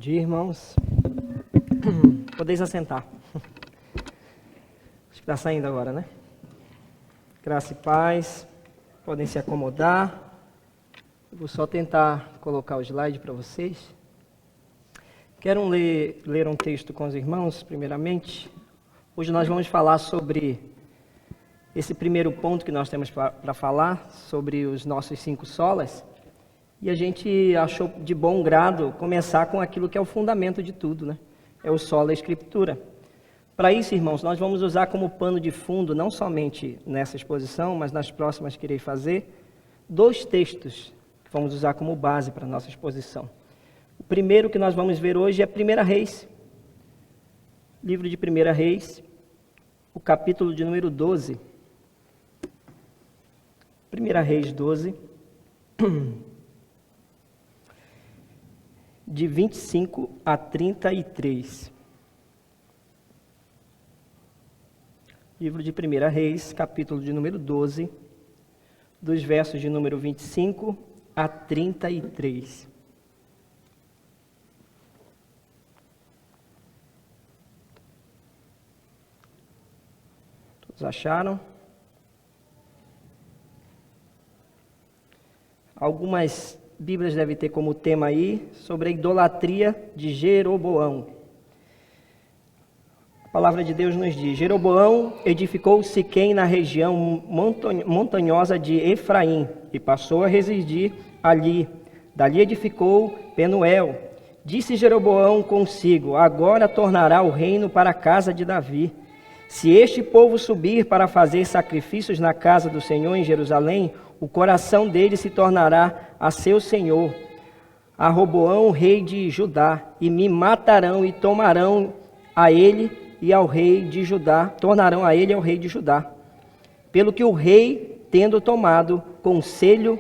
dia, irmãos. Podeis assentar. Acho que está saindo agora, né? Graça e paz. Podem se acomodar. Eu vou só tentar colocar o slide para vocês. Quero ler um texto com os irmãos, primeiramente. Hoje nós vamos falar sobre esse primeiro ponto que nós temos para falar, sobre os nossos 5 solas. E a gente achou de bom grado começar com aquilo que é o fundamento de tudo, né? É o sola Escritura. Para isso, irmãos, nós vamos usar como pano de fundo, não somente nessa exposição, mas nas próximas que irei fazer, 2 textos que vamos usar como base para a nossa exposição. O primeiro que nós vamos ver hoje é 1 Reis, livro de 1 Reis, o capítulo de número 12. 1 Reis 12, de 25 a 33. Livro de 1 Reis, capítulo de número 12, dos versos de número 25 a 33. Todos acharam? Algumas Bíblias devem ter como tema aí sobre a idolatria de Jeroboão. A palavra de Deus nos diz: Jeroboão edificou Siquém na região montanhosa de Efraim e passou a residir ali. Dali edificou Penuel. Disse Jeroboão consigo: agora tornará o reino para a casa de Davi. Se este povo subir para fazer sacrifícios na casa do Senhor em Jerusalém, o coração dele se tornará a seu senhor, a Roboão, rei de Judá, e me matarão e tomarão a ele e ao rei de Judá, tornarão a ele e ao rei de Judá. Pelo que o rei, tendo tomado conselho,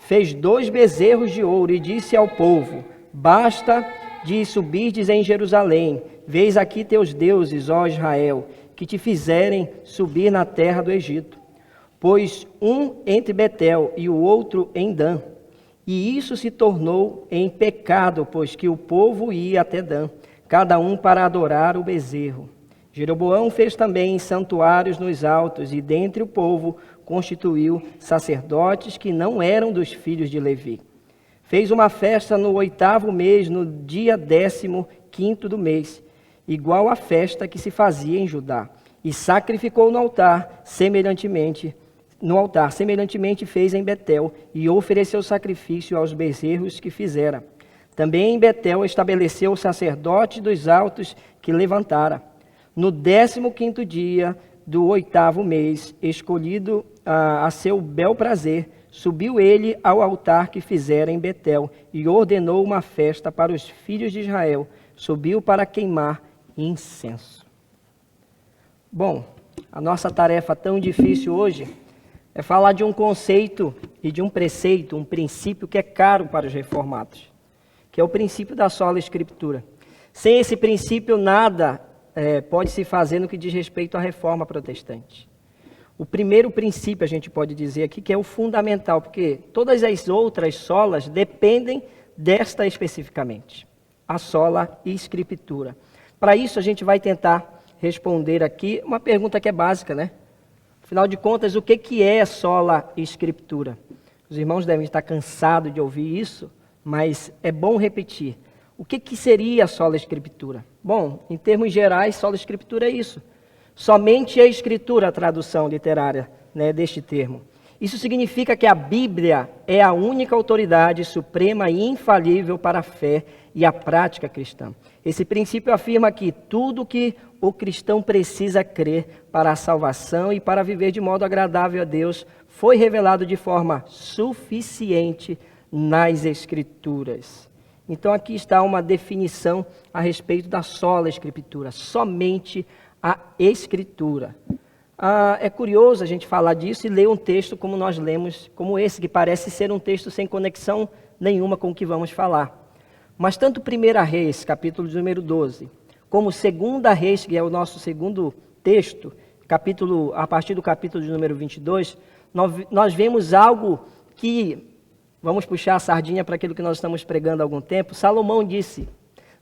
fez 2 bezerros de ouro e disse ao povo: basta de subirdes em Jerusalém, veis aqui teus deuses, ó Israel, que te fizerem subir na terra do Egito. Pois um entre Betel e o outro em Dan. E isso se tornou em pecado, pois que o povo ia até Dan, cada um para adorar o bezerro. Jeroboão fez também santuários nos altos, e dentre o povo constituiu sacerdotes que não eram dos filhos de Levi. Fez uma festa no 8º mês, no dia 15º do mês, igual à festa que se fazia em Judá, e sacrificou no altar semelhantemente fez em Betel, e ofereceu sacrifício aos bezerros que fizera. Também em Betel estabeleceu o sacerdote dos altos que levantara. No 15º dia do 8º mês, escolhido a seu bel prazer, subiu ele ao altar que fizera em Betel, e ordenou uma festa para os filhos de Israel. Subiu para queimar incenso. Bom, a nossa tarefa tão difícil hoje é falar de um conceito e de um preceito, um princípio que é caro para os reformados, que é o princípio da sola Escritura. Sem esse princípio, nada pode se fazer no que diz respeito à reforma protestante. O primeiro princípio, a gente pode dizer aqui, que é o fundamental, porque todas as outras solas dependem desta especificamente, a sola Escritura. Para isso, a gente vai tentar responder aqui uma pergunta que é básica, né? Afinal de contas, o que é sola Escritura? Os irmãos devem estar cansados de ouvir isso, mas é bom repetir. O que seria a sola Escritura? Bom, em termos gerais, sola Escritura é isso. Somente a Escritura, a tradução literária, né, deste termo. Isso significa que a Bíblia é a única autoridade suprema e infalível para a fé e a prática cristã. Esse princípio afirma que tudo que o cristão precisa crer para a salvação e para viver de modo agradável a Deus foi revelado de forma suficiente nas Escrituras. Então aqui está uma definição a respeito da sola Escritura, somente a Escritura. É curioso a gente falar disso e ler um texto como nós lemos, como esse, que parece ser um texto sem conexão nenhuma com o que vamos falar. Mas tanto 1 Reis, capítulo de número 12, como 2 Reis, que é o nosso segundo texto, a partir do capítulo de número 22, nós vemos algo que vamos puxar a sardinha para aquilo que nós estamos pregando há algum tempo. Salomão disse: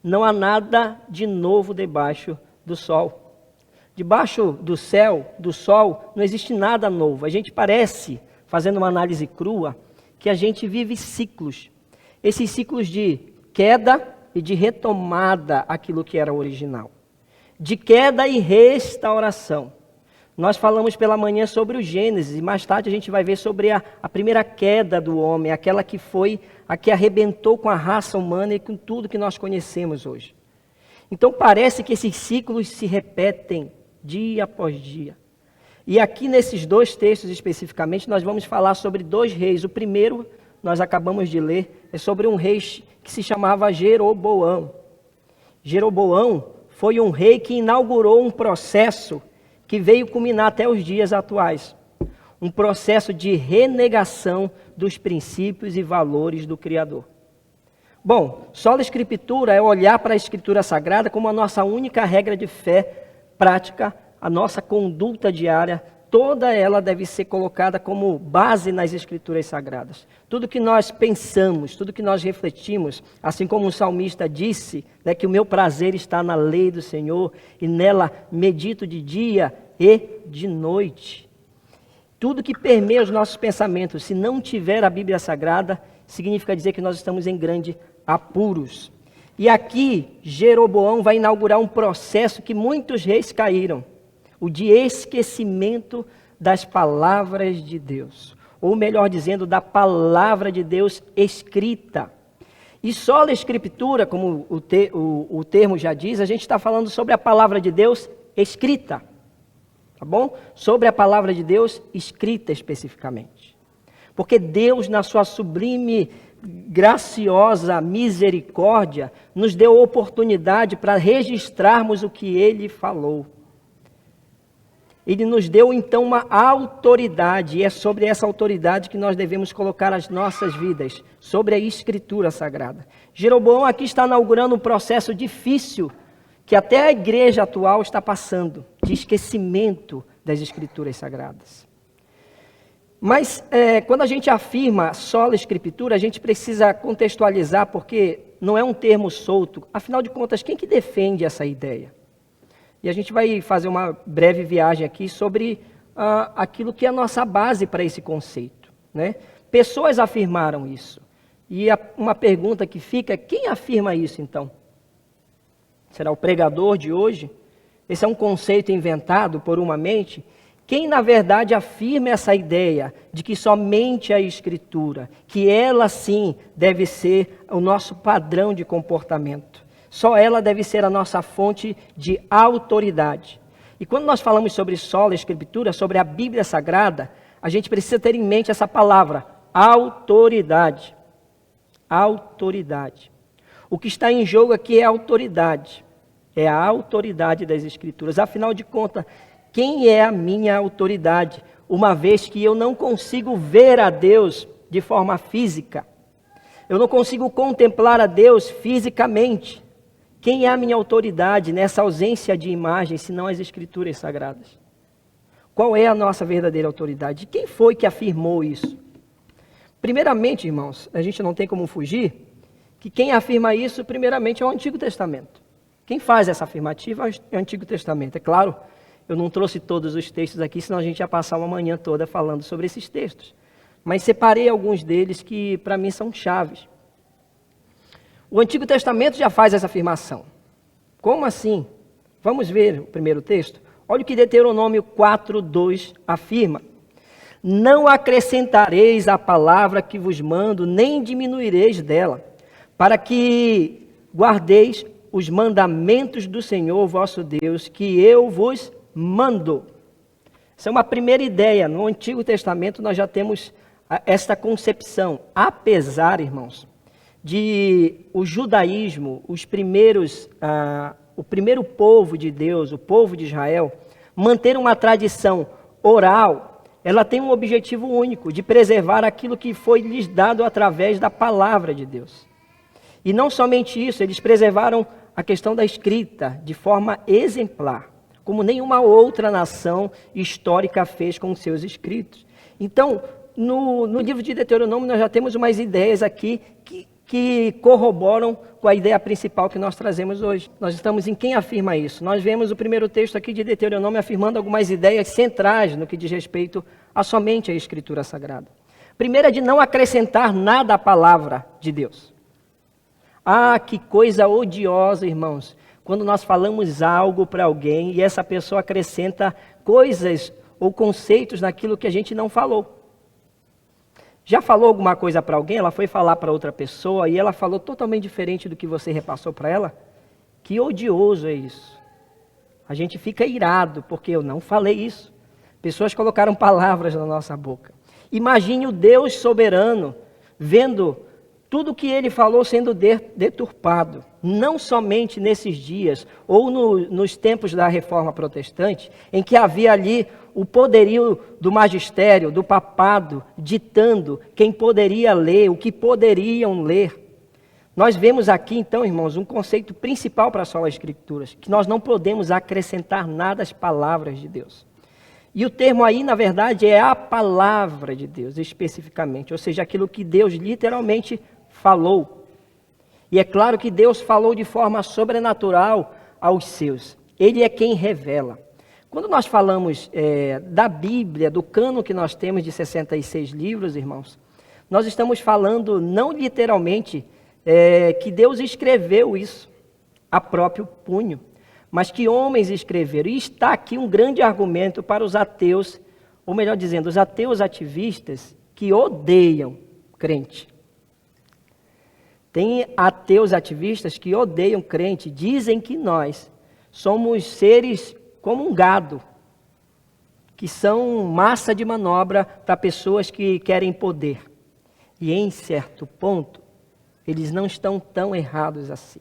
não há nada de novo debaixo do sol. Debaixo do céu, do sol, não existe nada novo. A gente parece, fazendo uma análise crua, que a gente vive ciclos. Esses ciclos de queda e de retomada aquilo que era original. De queda e restauração. Nós falamos pela manhã sobre o Gênesis e mais tarde a gente vai ver sobre a primeira queda do homem, aquela que foi a que arrebentou com a raça humana e com tudo que nós conhecemos hoje. Então parece que esses ciclos se repetem dia após dia. E aqui nesses dois textos especificamente nós vamos falar sobre dois reis. O primeiro, nós acabamos de ler, é sobre um rei que se chamava Jeroboão. Jeroboão foi um rei que inaugurou um processo que veio culminar até os dias atuais. Um processo de renegação dos princípios e valores do Criador. Bom, sola Escritura é olhar para a Escritura Sagrada como a nossa única regra de fé prática, a nossa conduta diária, toda ela deve ser colocada como base nas Escrituras Sagradas. Tudo que nós pensamos, tudo que nós refletimos, assim como o salmista disse, né, que o meu prazer está na lei do Senhor e nela medito de dia e de noite. Tudo que permeia os nossos pensamentos, se não tiver a Bíblia Sagrada, significa dizer que nós estamos em grande apuros. E aqui, Jeroboão vai inaugurar um processo que muitos reis caíram. O de esquecimento das palavras de Deus. Ou melhor dizendo, da palavra de Deus escrita. E só a Escritura, como o termo já diz, a gente está falando sobre a palavra de Deus escrita. Tá bom? Sobre a palavra de Deus escrita especificamente. Porque Deus, na sua sublime, graciosa misericórdia, nos deu oportunidade para registrarmos o que Ele falou. Ele nos deu então uma autoridade, e é sobre essa autoridade que nós devemos colocar as nossas vidas, sobre a Escritura Sagrada. Jeroboão aqui está inaugurando um processo difícil, que até a igreja atual está passando, de esquecimento das Escrituras Sagradas. Mas quando a gente afirma sola Escritura, a gente precisa contextualizar, porque não é um termo solto. Afinal de contas, quem que defende essa ideia? E a gente vai fazer uma breve viagem aqui sobre aquilo que é a nossa base para esse conceito, né? Pessoas afirmaram isso. E uma pergunta que fica, quem afirma isso então? Será o pregador de hoje? Esse é um conceito inventado por uma mente? Quem na verdade afirma essa ideia de que somente a Escritura, que ela sim deve ser o nosso padrão de comportamento? Só ela deve ser a nossa fonte de autoridade. E quando nós falamos sobre sola Escritura, sobre a Bíblia Sagrada, a gente precisa ter em mente essa palavra, autoridade. Autoridade. O que está em jogo aqui é a autoridade. É a autoridade das Escrituras. Afinal de contas, quem é a minha autoridade? Uma vez que eu não consigo ver a Deus de forma física. Eu não consigo contemplar a Deus fisicamente. Quem é a minha autoridade nessa ausência de imagem, senão as Escrituras Sagradas? Qual é a nossa verdadeira autoridade? Quem foi que afirmou isso? Primeiramente, irmãos, a gente não tem como fugir, que quem afirma isso, primeiramente, é o Antigo Testamento. Quem faz essa afirmativa é o Antigo Testamento. É claro, eu não trouxe todos os textos aqui, senão a gente ia passar uma manhã toda falando sobre esses textos. Mas separei alguns deles que, para mim, são chaves. O Antigo Testamento já faz essa afirmação. Como assim? Vamos ver o primeiro texto? Olha o que Deuteronômio 4:2 afirma. Não acrescentareis a palavra que vos mando, nem diminuireis dela, para que guardeis os mandamentos do Senhor vosso Deus, que eu vos mando. Essa é uma primeira ideia. No Antigo Testamento nós já temos esta concepção. Apesar, irmãos, de o judaísmo, o primeiro povo de Deus, o povo de Israel, manter uma tradição oral, ela tem um objetivo único, de preservar aquilo que foi lhes dado através da palavra de Deus. E não somente isso, eles preservaram a questão da escrita de forma exemplar, como nenhuma outra nação histórica fez com seus escritos. Então, no livro de Deuteronômio, nós já temos umas ideias aqui que corroboram com a ideia principal que nós trazemos hoje. Nós estamos em quem afirma isso. Nós vemos o primeiro texto aqui de Deuteronômio afirmando algumas ideias centrais no que diz respeito a somente a Escritura Sagrada. Primeiro é de não acrescentar nada à palavra de Deus. Ah, que coisa odiosa, irmãos, quando nós falamos algo para alguém e essa pessoa acrescenta coisas ou conceitos naquilo que a gente não falou. Já falou alguma coisa para alguém, ela foi falar para outra pessoa e ela falou totalmente diferente do que você repassou para ela? Que odioso é isso. A gente fica irado porque eu não falei isso. Pessoas colocaram palavras na nossa boca. Imagine o Deus soberano vendo tudo que ele falou sendo deturpado. Não somente nesses dias ou nos tempos da Reforma Protestante, em que havia ali o poderio do magistério, do papado, ditando quem poderia ler, o que poderiam ler. Nós vemos aqui, então, irmãos, um conceito principal para a sola Escrituras, que nós não podemos acrescentar nada às palavras de Deus. E o termo aí, na verdade, é a palavra de Deus, especificamente, ou seja, aquilo que Deus literalmente falou. E é claro que Deus falou de forma sobrenatural aos seus. Ele é quem revela. Quando nós falamos da Bíblia, do cânon que nós temos de 66 livros, irmãos, nós estamos falando não literalmente que Deus escreveu isso a próprio punho, mas que homens escreveram. E está aqui um grande argumento para os ateus, ou melhor dizendo, os ateus ativistas que odeiam crente. Tem ateus ativistas que odeiam crente, dizem que nós somos seres como um gado, que são massa de manobra para pessoas que querem poder. E em certo ponto, eles não estão tão errados assim.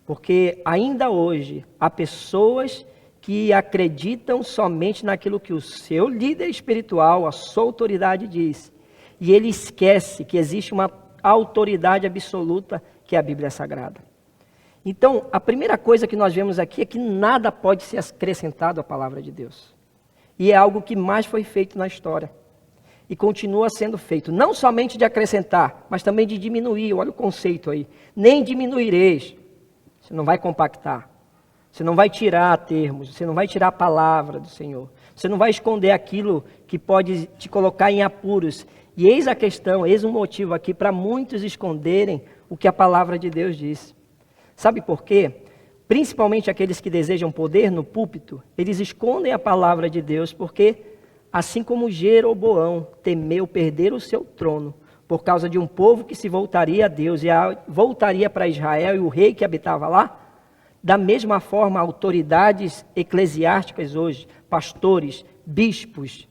Porque ainda hoje, há pessoas que acreditam somente naquilo que o seu líder espiritual, a sua autoridade diz. E ele esquece que existe uma autoridade absoluta, que é a Bíblia Sagrada. Então, a primeira coisa que nós vemos aqui é que nada pode ser acrescentado à palavra de Deus. E é algo que mais foi feito na história. E continua sendo feito. Não somente de acrescentar, mas também de diminuir. Olha o conceito aí. Nem diminuireis. Você não vai compactar. Você não vai tirar termos. Você não vai tirar a palavra do Senhor. Você não vai esconder aquilo que pode te colocar em apuros. E eis a questão, eis um motivo aqui para muitos esconderem o que a palavra de Deus diz. Sabe por quê? Principalmente aqueles que desejam poder no púlpito, eles escondem a palavra de Deus porque, assim como Jeroboão temeu perder o seu trono por causa de um povo que se voltaria a Deus e voltaria para Israel e o rei que habitava lá, da mesma forma autoridades eclesiásticas hoje, pastores, bispos,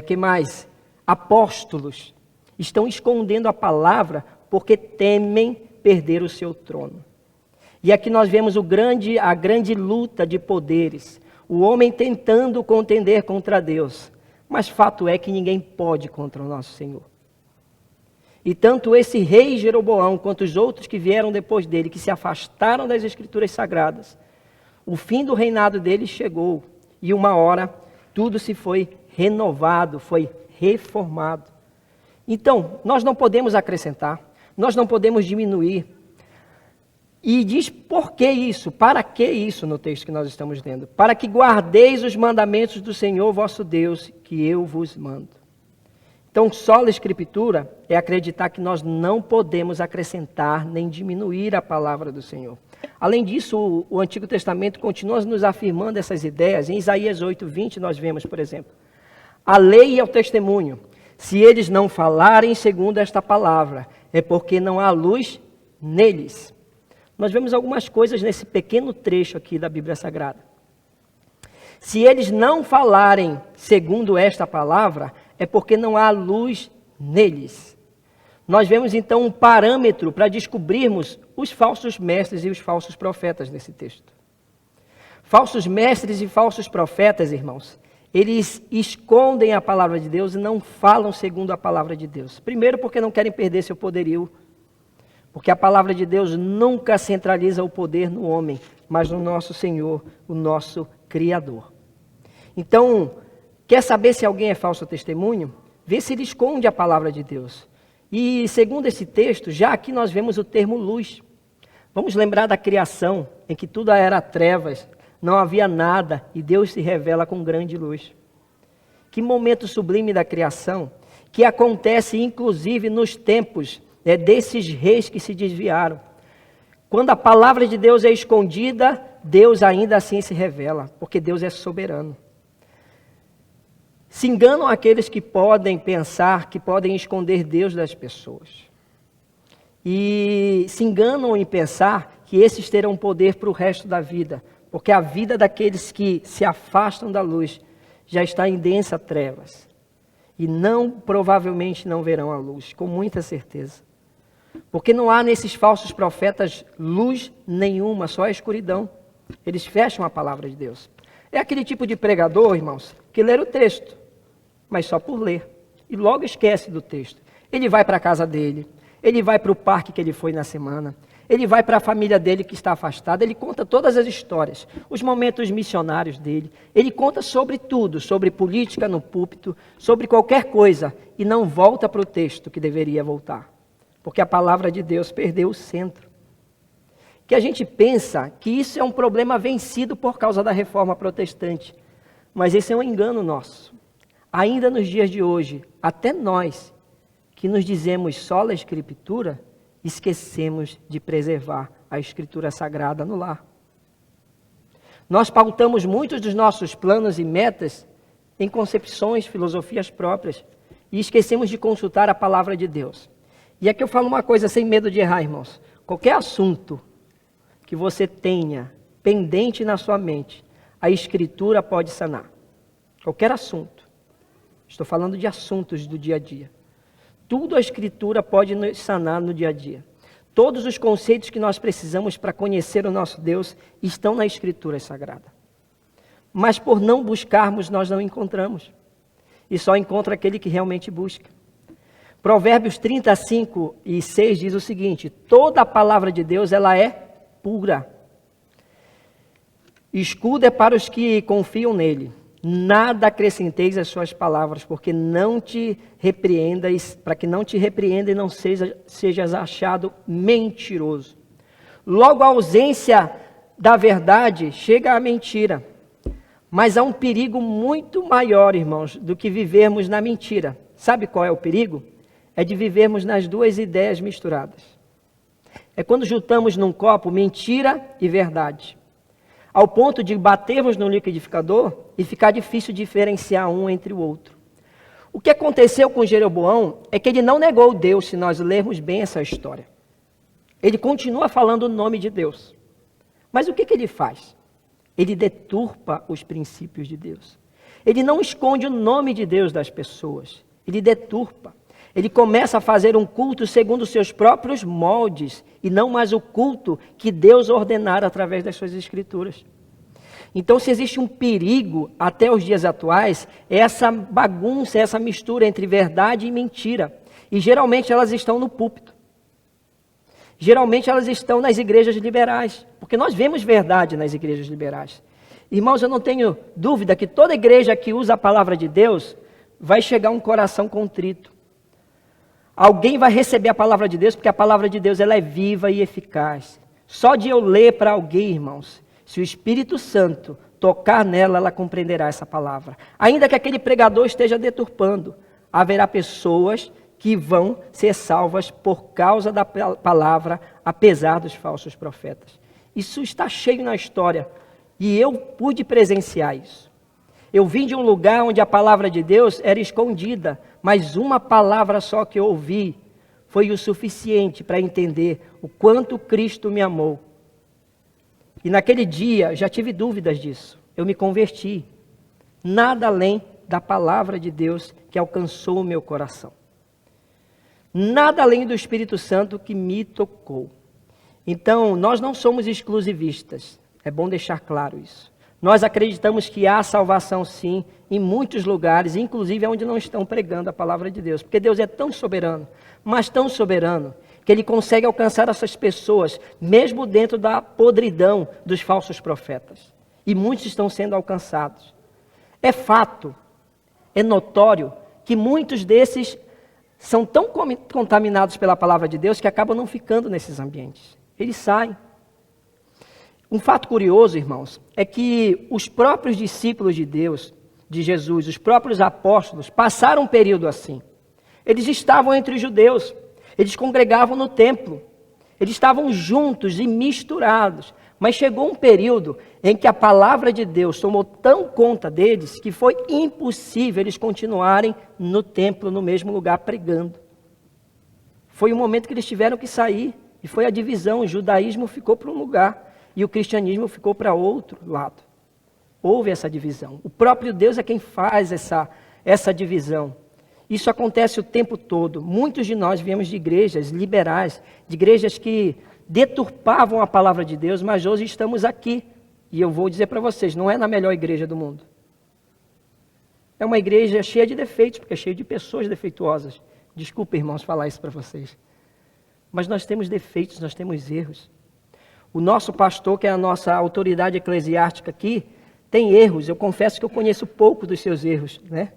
que mais? Apóstolos, estão escondendo a palavra porque temem perder o seu trono. E aqui nós vemos a grande luta de poderes, o homem tentando contender contra Deus, mas fato é que ninguém pode contra o nosso Senhor. E tanto esse rei Jeroboão, quanto os outros que vieram depois dele, que se afastaram das Escrituras Sagradas, o fim do reinado deles chegou, e uma hora tudo se foi renovado, foi reformado. Então, nós não podemos acrescentar, nós não podemos diminuir. E diz por que isso, para que isso no texto que nós estamos lendo? Para que guardeis os mandamentos do Senhor vosso Deus, que eu vos mando. Então, sola Escritura é acreditar que nós não podemos acrescentar nem diminuir a palavra do Senhor. Além disso, o Antigo Testamento continua nos afirmando essas ideias. Em Isaías 8:20 nós vemos, por exemplo, a lei é o testemunho. Se eles não falarem segundo esta palavra, é porque não há luz neles. Nós vemos algumas coisas nesse pequeno trecho aqui da Bíblia Sagrada. Se eles não falarem segundo esta palavra, é porque não há luz neles. Nós vemos então um parâmetro para descobrirmos os falsos mestres e os falsos profetas nesse texto. Falsos mestres e falsos profetas, irmãos, eles escondem a palavra de Deus e não falam segundo a palavra de Deus. Primeiro porque não querem perder seu poderio. Porque a palavra de Deus nunca centraliza o poder no homem, mas no nosso Senhor, o nosso Criador. Então, quer saber se alguém é falso testemunho? vê se ele esconde a palavra de Deus. E segundo esse texto, já aqui nós vemos o termo luz. Vamos lembrar da criação, em que tudo era trevas, não havia nada, e Deus se revela com grande luz. Que momento sublime da criação, que acontece inclusive nos tempos desses reis que se desviaram. Quando a palavra de Deus é escondida, Deus ainda assim se revela, porque Deus é soberano. Se enganam aqueles que podem pensar que podem esconder Deus das pessoas. E se enganam em pensar que esses terão poder para o resto da vida, porque a vida daqueles que se afastam da luz já está em densa trevas. E provavelmente não verão a luz, com muita certeza. Porque não há nesses falsos profetas luz nenhuma, só a escuridão. Eles fecham a palavra de Deus. É aquele tipo de pregador, irmãos, que lê o texto, mas só por ler. E logo esquece do texto. Ele vai para a casa dele, ele vai para o parque que ele foi na semana, ele vai para a família dele que está afastada, ele conta todas as histórias, os momentos missionários dele, ele conta sobre tudo, sobre política no púlpito, sobre qualquer coisa, e não volta para o texto que deveria voltar. Porque a palavra de Deus perdeu o centro. Que a gente pensa que isso é um problema vencido por causa da reforma protestante. Mas esse é um engano nosso. Ainda nos dias de hoje, até nós, que nos dizemos sola Escritura, esquecemos de preservar a Escritura Sagrada no lar. Nós pautamos muitos dos nossos planos e metas em concepções, filosofias próprias, e esquecemos de consultar a palavra de Deus. E aqui eu falo uma coisa sem medo de errar, irmãos. Qualquer assunto que você tenha pendente na sua mente, a Escritura pode sanar. Qualquer assunto. Estou falando de assuntos do dia a dia. Tudo a Escritura pode nos sanar no dia a dia. Todos os conceitos que nós precisamos para conhecer o nosso Deus estão na Escritura Sagrada. Mas por não buscarmos, nós não encontramos. E só encontra aquele que realmente busca. Provérbios 35:6 diz o seguinte: toda a palavra de Deus ela é pura. Escudo é para os que confiam nele. Nada acrescenteis às suas palavras, porque não te repreendas, para que não te repreenda e não sejas achado mentiroso. Logo, a ausência da verdade chega à mentira. Mas há um perigo muito maior, irmãos, do que vivermos na mentira. Sabe qual é o perigo? É de vivermos nas duas ideias misturadas. É quando juntamos num copo mentira e verdade, ao ponto de batermos no liquidificador e ficar difícil diferenciar um entre o outro. O que aconteceu com Jeroboão é que ele não negou Deus, se nós lermos bem essa história. Ele continua falando o nome de Deus. Mas o que ele faz? Ele deturpa os princípios de Deus. Ele não esconde o nome de Deus das pessoas. Ele deturpa. Ele começa a fazer um culto segundo os seus próprios moldes e não mais o culto que Deus ordenara através das suas escrituras. Então, se existe um perigo até os dias atuais, é essa bagunça, essa mistura entre verdade e mentira. E geralmente elas estão no púlpito. Geralmente elas estão nas igrejas liberais, porque nós vemos verdade nas igrejas liberais. Irmãos, eu não tenho dúvida que toda igreja que usa a palavra de Deus vai chegar a um coração contrito. Alguém vai receber a palavra de Deus, porque a palavra de Deus ela é viva e eficaz. Só de eu ler para alguém, irmãos, se o Espírito Santo tocar nela, ela compreenderá essa palavra. Ainda que aquele pregador esteja deturpando, haverá pessoas que vão ser salvas por causa da palavra, apesar dos falsos profetas. Isso está cheio na história, e eu pude presenciar isso. Eu vim de um lugar onde a palavra de Deus era escondida, mas uma palavra só que eu ouvi foi o suficiente para entender o quanto Cristo me amou. E naquele dia, já tive dúvidas disso. Eu me converti. Nada além da palavra de Deus que alcançou o meu coração. Nada além do Espírito Santo que me tocou. Então, nós não somos exclusivistas. É bom deixar claro isso. Nós acreditamos que há salvação sim, em muitos lugares, inclusive onde não estão pregando a palavra de Deus. Porque Deus é tão soberano, mas tão soberano, que Ele consegue alcançar essas pessoas, mesmo dentro da podridão dos falsos profetas. E muitos estão sendo alcançados. É fato, é notório, que muitos desses são tão contaminados pela palavra de Deus que acabam não ficando nesses ambientes. Eles saem. Um fato curioso, irmãos, é que os próprios discípulos de Deus, de Jesus, os próprios apóstolos, passaram um período assim. Eles estavam entre os judeus, eles congregavam no templo, eles estavam juntos e misturados. Mas chegou um período em que a palavra de Deus tomou tão conta deles que foi impossível eles continuarem no templo, no mesmo lugar, pregando. Foi um momento que eles tiveram que sair, e foi a divisão. O judaísmo ficou para um lugar e o cristianismo ficou para outro lado. Houve essa divisão. O próprio Deus é quem faz essa divisão. Isso acontece o tempo todo. Muitos de nós viemos de igrejas liberais, de igrejas que deturpavam a palavra de Deus, mas hoje estamos aqui. E eu vou dizer para vocês, não é na melhor igreja do mundo. É uma igreja cheia de defeitos, porque é cheia de pessoas defeituosas. Desculpa, irmãos, falar isso para vocês. Mas nós temos defeitos, nós temos erros. O nosso pastor, que é a nossa autoridade eclesiástica aqui, tem erros. Eu confesso que eu conheço pouco dos seus erros, né?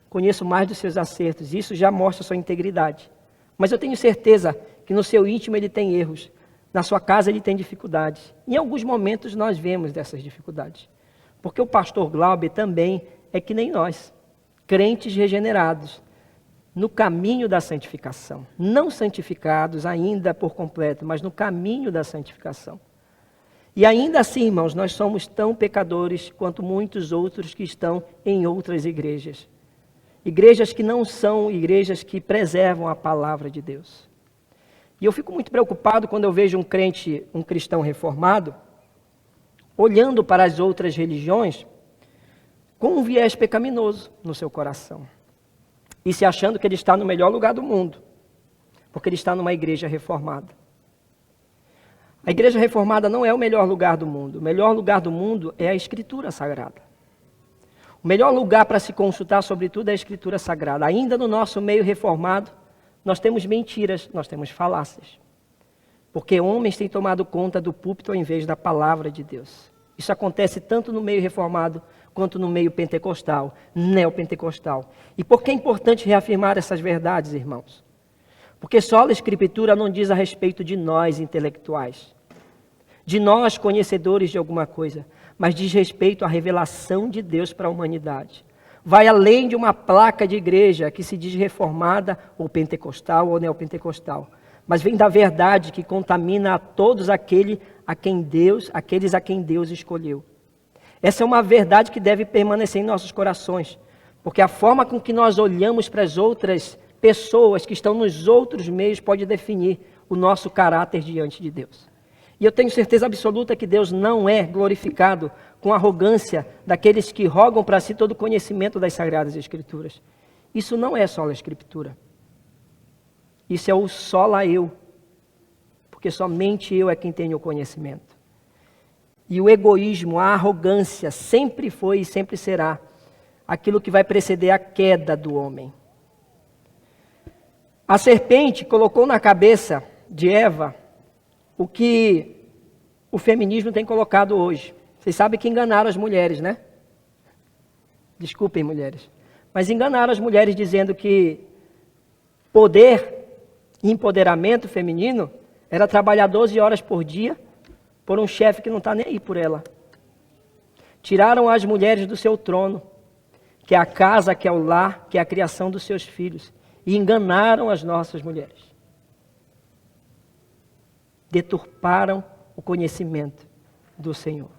Conheço mais dos seus acertos. Isso já mostra a sua integridade. Mas eu tenho certeza que no seu íntimo ele tem erros. Na sua casa ele tem dificuldades. Em alguns momentos nós vemos dessas dificuldades. Porque o pastor Glauber também é que nem nós. Crentes regenerados. No caminho da santificação. Não santificados ainda por completo, mas no caminho da santificação. E ainda assim, irmãos, nós somos tão pecadores quanto muitos outros que estão em outras igrejas. Igrejas que não são igrejas que preservam a palavra de Deus. E eu fico muito preocupado quando eu vejo um crente, um cristão reformado, olhando para as outras religiões com um viés pecaminoso no seu coração. E se achando que ele está no melhor lugar do mundo, porque ele está numa igreja reformada. A igreja reformada não é o melhor lugar do mundo. O melhor lugar do mundo é a Escritura Sagrada. O melhor lugar para se consultar sobre tudo é a Escritura Sagrada. Ainda no nosso meio reformado, nós temos mentiras, nós temos falácias. Porque homens têm tomado conta do púlpito ao invés da palavra de Deus. Isso acontece tanto no meio reformado, quanto no meio pentecostal, neopentecostal. E por que é importante reafirmar essas verdades, irmãos? Porque só a Escritura não diz a respeito de nós intelectuais, de nós conhecedores de alguma coisa, mas diz respeito à revelação de Deus para a humanidade. Vai além de uma placa de igreja que se diz reformada, ou pentecostal, ou neopentecostal. Mas vem da verdade que contamina a todos aqueles a quem Deus escolheu. Essa é uma verdade que deve permanecer em nossos corações. Porque a forma com que nós olhamos para as outras pessoas que estão nos outros meios pode definir o nosso caráter diante de Deus. E eu tenho certeza absoluta que Deus não é glorificado com a arrogância daqueles que rogam para si todo o conhecimento das Sagradas Escrituras. Isso não é só a Escritura. Isso é o sola eu. Porque somente eu é quem tem o conhecimento. E o egoísmo, a arrogância sempre foi e sempre será aquilo que vai preceder a queda do homem. A serpente colocou na cabeça de Eva o que o feminismo tem colocado hoje. Vocês sabem que enganaram as mulheres, né? Desculpem, mulheres. Mas enganaram as mulheres dizendo que poder e empoderamento feminino era trabalhar 12 horas por dia por um chefe que não está nem aí por ela. Tiraram as mulheres do seu trono, que é a casa, que é o lar, que é a criação dos seus filhos. E enganaram as nossas mulheres. Deturparam o conhecimento do Senhor.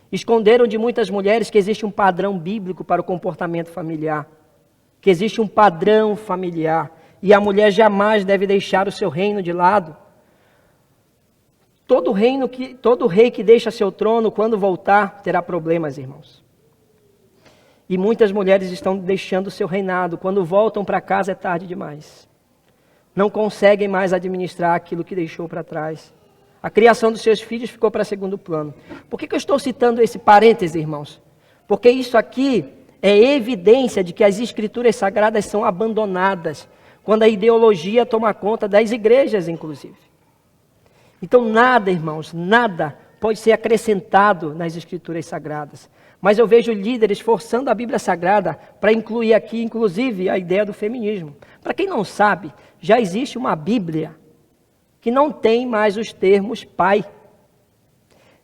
Esconderam de muitas mulheres que existe um padrão bíblico para o comportamento familiar. Que existe um padrão familiar. E a mulher jamais deve deixar o seu reino de lado. Todo rei que deixa seu trono, quando voltar, terá problemas, irmãos. E muitas mulheres estão deixando o seu reinado. Quando voltam para casa é tarde demais. Não conseguem mais administrar aquilo que deixou para trás. A criação dos seus filhos ficou para segundo plano. Por que eu estou citando esse parêntese, irmãos? Porque isso aqui é evidência de que as Escrituras Sagradas são abandonadas. Quando a ideologia toma conta das igrejas, inclusive. Então nada, irmãos, nada pode ser acrescentado nas Escrituras Sagradas. Mas eu vejo líderes forçando a Bíblia Sagrada para incluir aqui, inclusive, a ideia do feminismo. Para quem não sabe, já existe uma Bíblia que não tem mais os termos pai.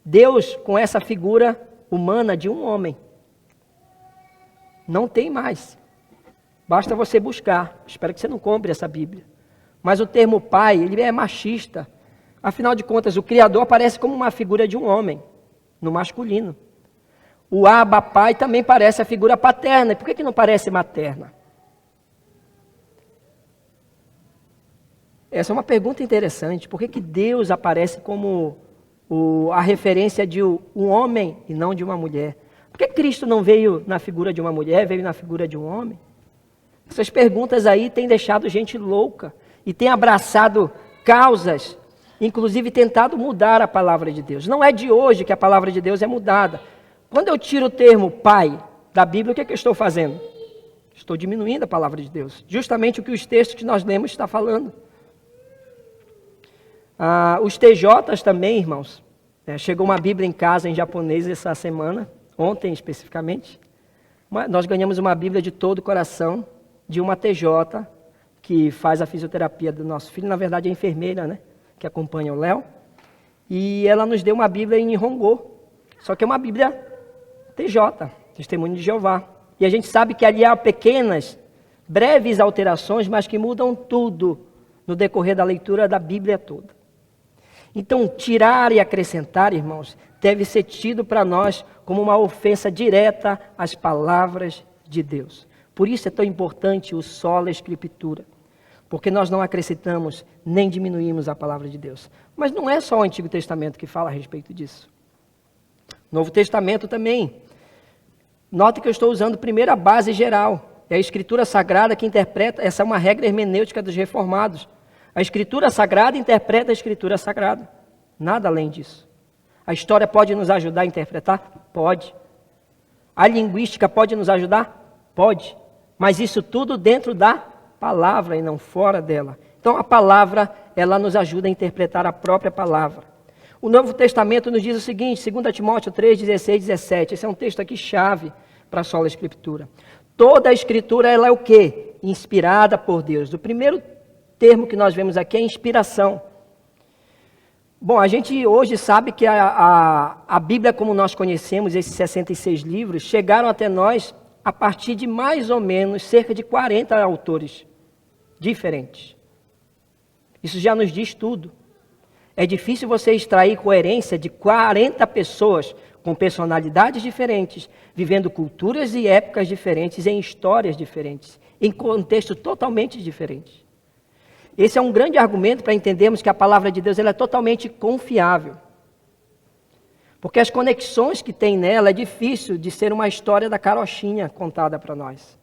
Deus com essa figura humana de um homem. Não tem mais. Basta você buscar. Espero que você não compre essa Bíblia. Mas o termo pai, ele é machista. Afinal de contas, o Criador aparece como uma figura de um homem, no masculino. O Abba, pai, também parece a figura paterna. E por que não parece materna? Essa é uma pergunta interessante. Por que Deus aparece como a referência de um homem e não de uma mulher? Por que Cristo não veio na figura de uma mulher, veio na figura de um homem? Essas perguntas aí têm deixado gente louca e têm abraçado causas, inclusive tentado mudar a palavra de Deus. Não é de hoje que a palavra de Deus é mudada. Quando eu tiro o termo pai da Bíblia, o que eu estou fazendo? Estou diminuindo a palavra de Deus. Justamente o que os textos que nós lemos estão falando. Os TJs também, irmãos. Chegou uma Bíblia em casa em japonês essa semana, ontem especificamente. Nós ganhamos uma Bíblia de todo o coração, de uma TJ, que faz a fisioterapia do nosso filho. Na verdade, é a enfermeira, né, que acompanha o Léo. E ela nos deu uma Bíblia em Nihongo. Só que é uma Bíblia TJ, Testemunho de Jeová. E a gente sabe que ali há pequenas, breves alterações, mas que mudam tudo no decorrer da leitura da Bíblia toda. Então, tirar e acrescentar, irmãos, deve ser tido para nós como uma ofensa direta às palavras de Deus. Por isso é tão importante o sola escritura, porque nós não acrescentamos nem diminuímos a palavra de Deus. Mas não é só o Antigo Testamento que fala a respeito disso. Novo Testamento também. Note que eu estou usando primeiro a base geral. É a Escritura Sagrada que interpreta, essa é uma regra hermenêutica dos reformados. A Escritura Sagrada interpreta a Escritura Sagrada. Nada além disso. A história pode nos ajudar a interpretar? Pode. A linguística pode nos ajudar? Pode. Mas isso tudo dentro da palavra e não fora dela. Então a palavra, ela nos ajuda a interpretar a própria palavra. O Novo Testamento nos diz o seguinte, 2 Timóteo 3, 16, 17. Esse é um texto aqui chave para a sola escritura. Toda a escritura, ela é o quê? Inspirada por Deus. O primeiro termo que nós vemos aqui é inspiração. Bom, a gente hoje sabe que a Bíblia, como nós conhecemos, esses 66 livros, chegaram até nós a partir de mais ou menos cerca de 40 autores diferentes. Isso já nos diz tudo. É difícil você extrair coerência de 40 pessoas com personalidades diferentes, vivendo culturas e épocas diferentes, em histórias diferentes, em contextos totalmente diferentes. Esse é um grande argumento para entendermos que a palavra de Deus ela é totalmente confiável. Porque as conexões que tem nela é difícil de ser uma história da carochinha contada para nós.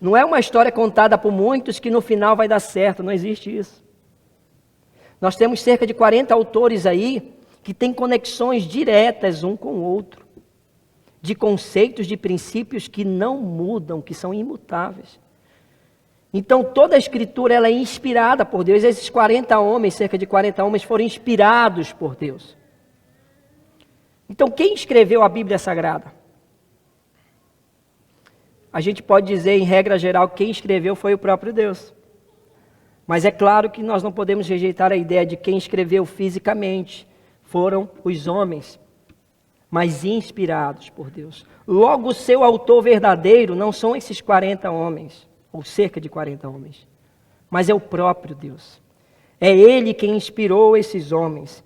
Não é uma história contada por muitos que no final vai dar certo, não existe isso. Nós temos cerca de 40 autores aí que têm conexões diretas um com o outro, de conceitos, de princípios que não mudam, que são imutáveis. Então toda a escritura ela é inspirada por Deus. Esses 40 homens, cerca de 40 homens, foram inspirados por Deus. Então quem escreveu a Bíblia Sagrada? A gente pode dizer, em regra geral, que quem escreveu foi o próprio Deus. Mas é claro que nós não podemos rejeitar a ideia de quem escreveu fisicamente. Foram os homens, mas inspirados por Deus. Logo, o seu autor verdadeiro não são esses 40 homens, ou cerca de 40 homens, mas é o próprio Deus. É Ele quem inspirou esses homens.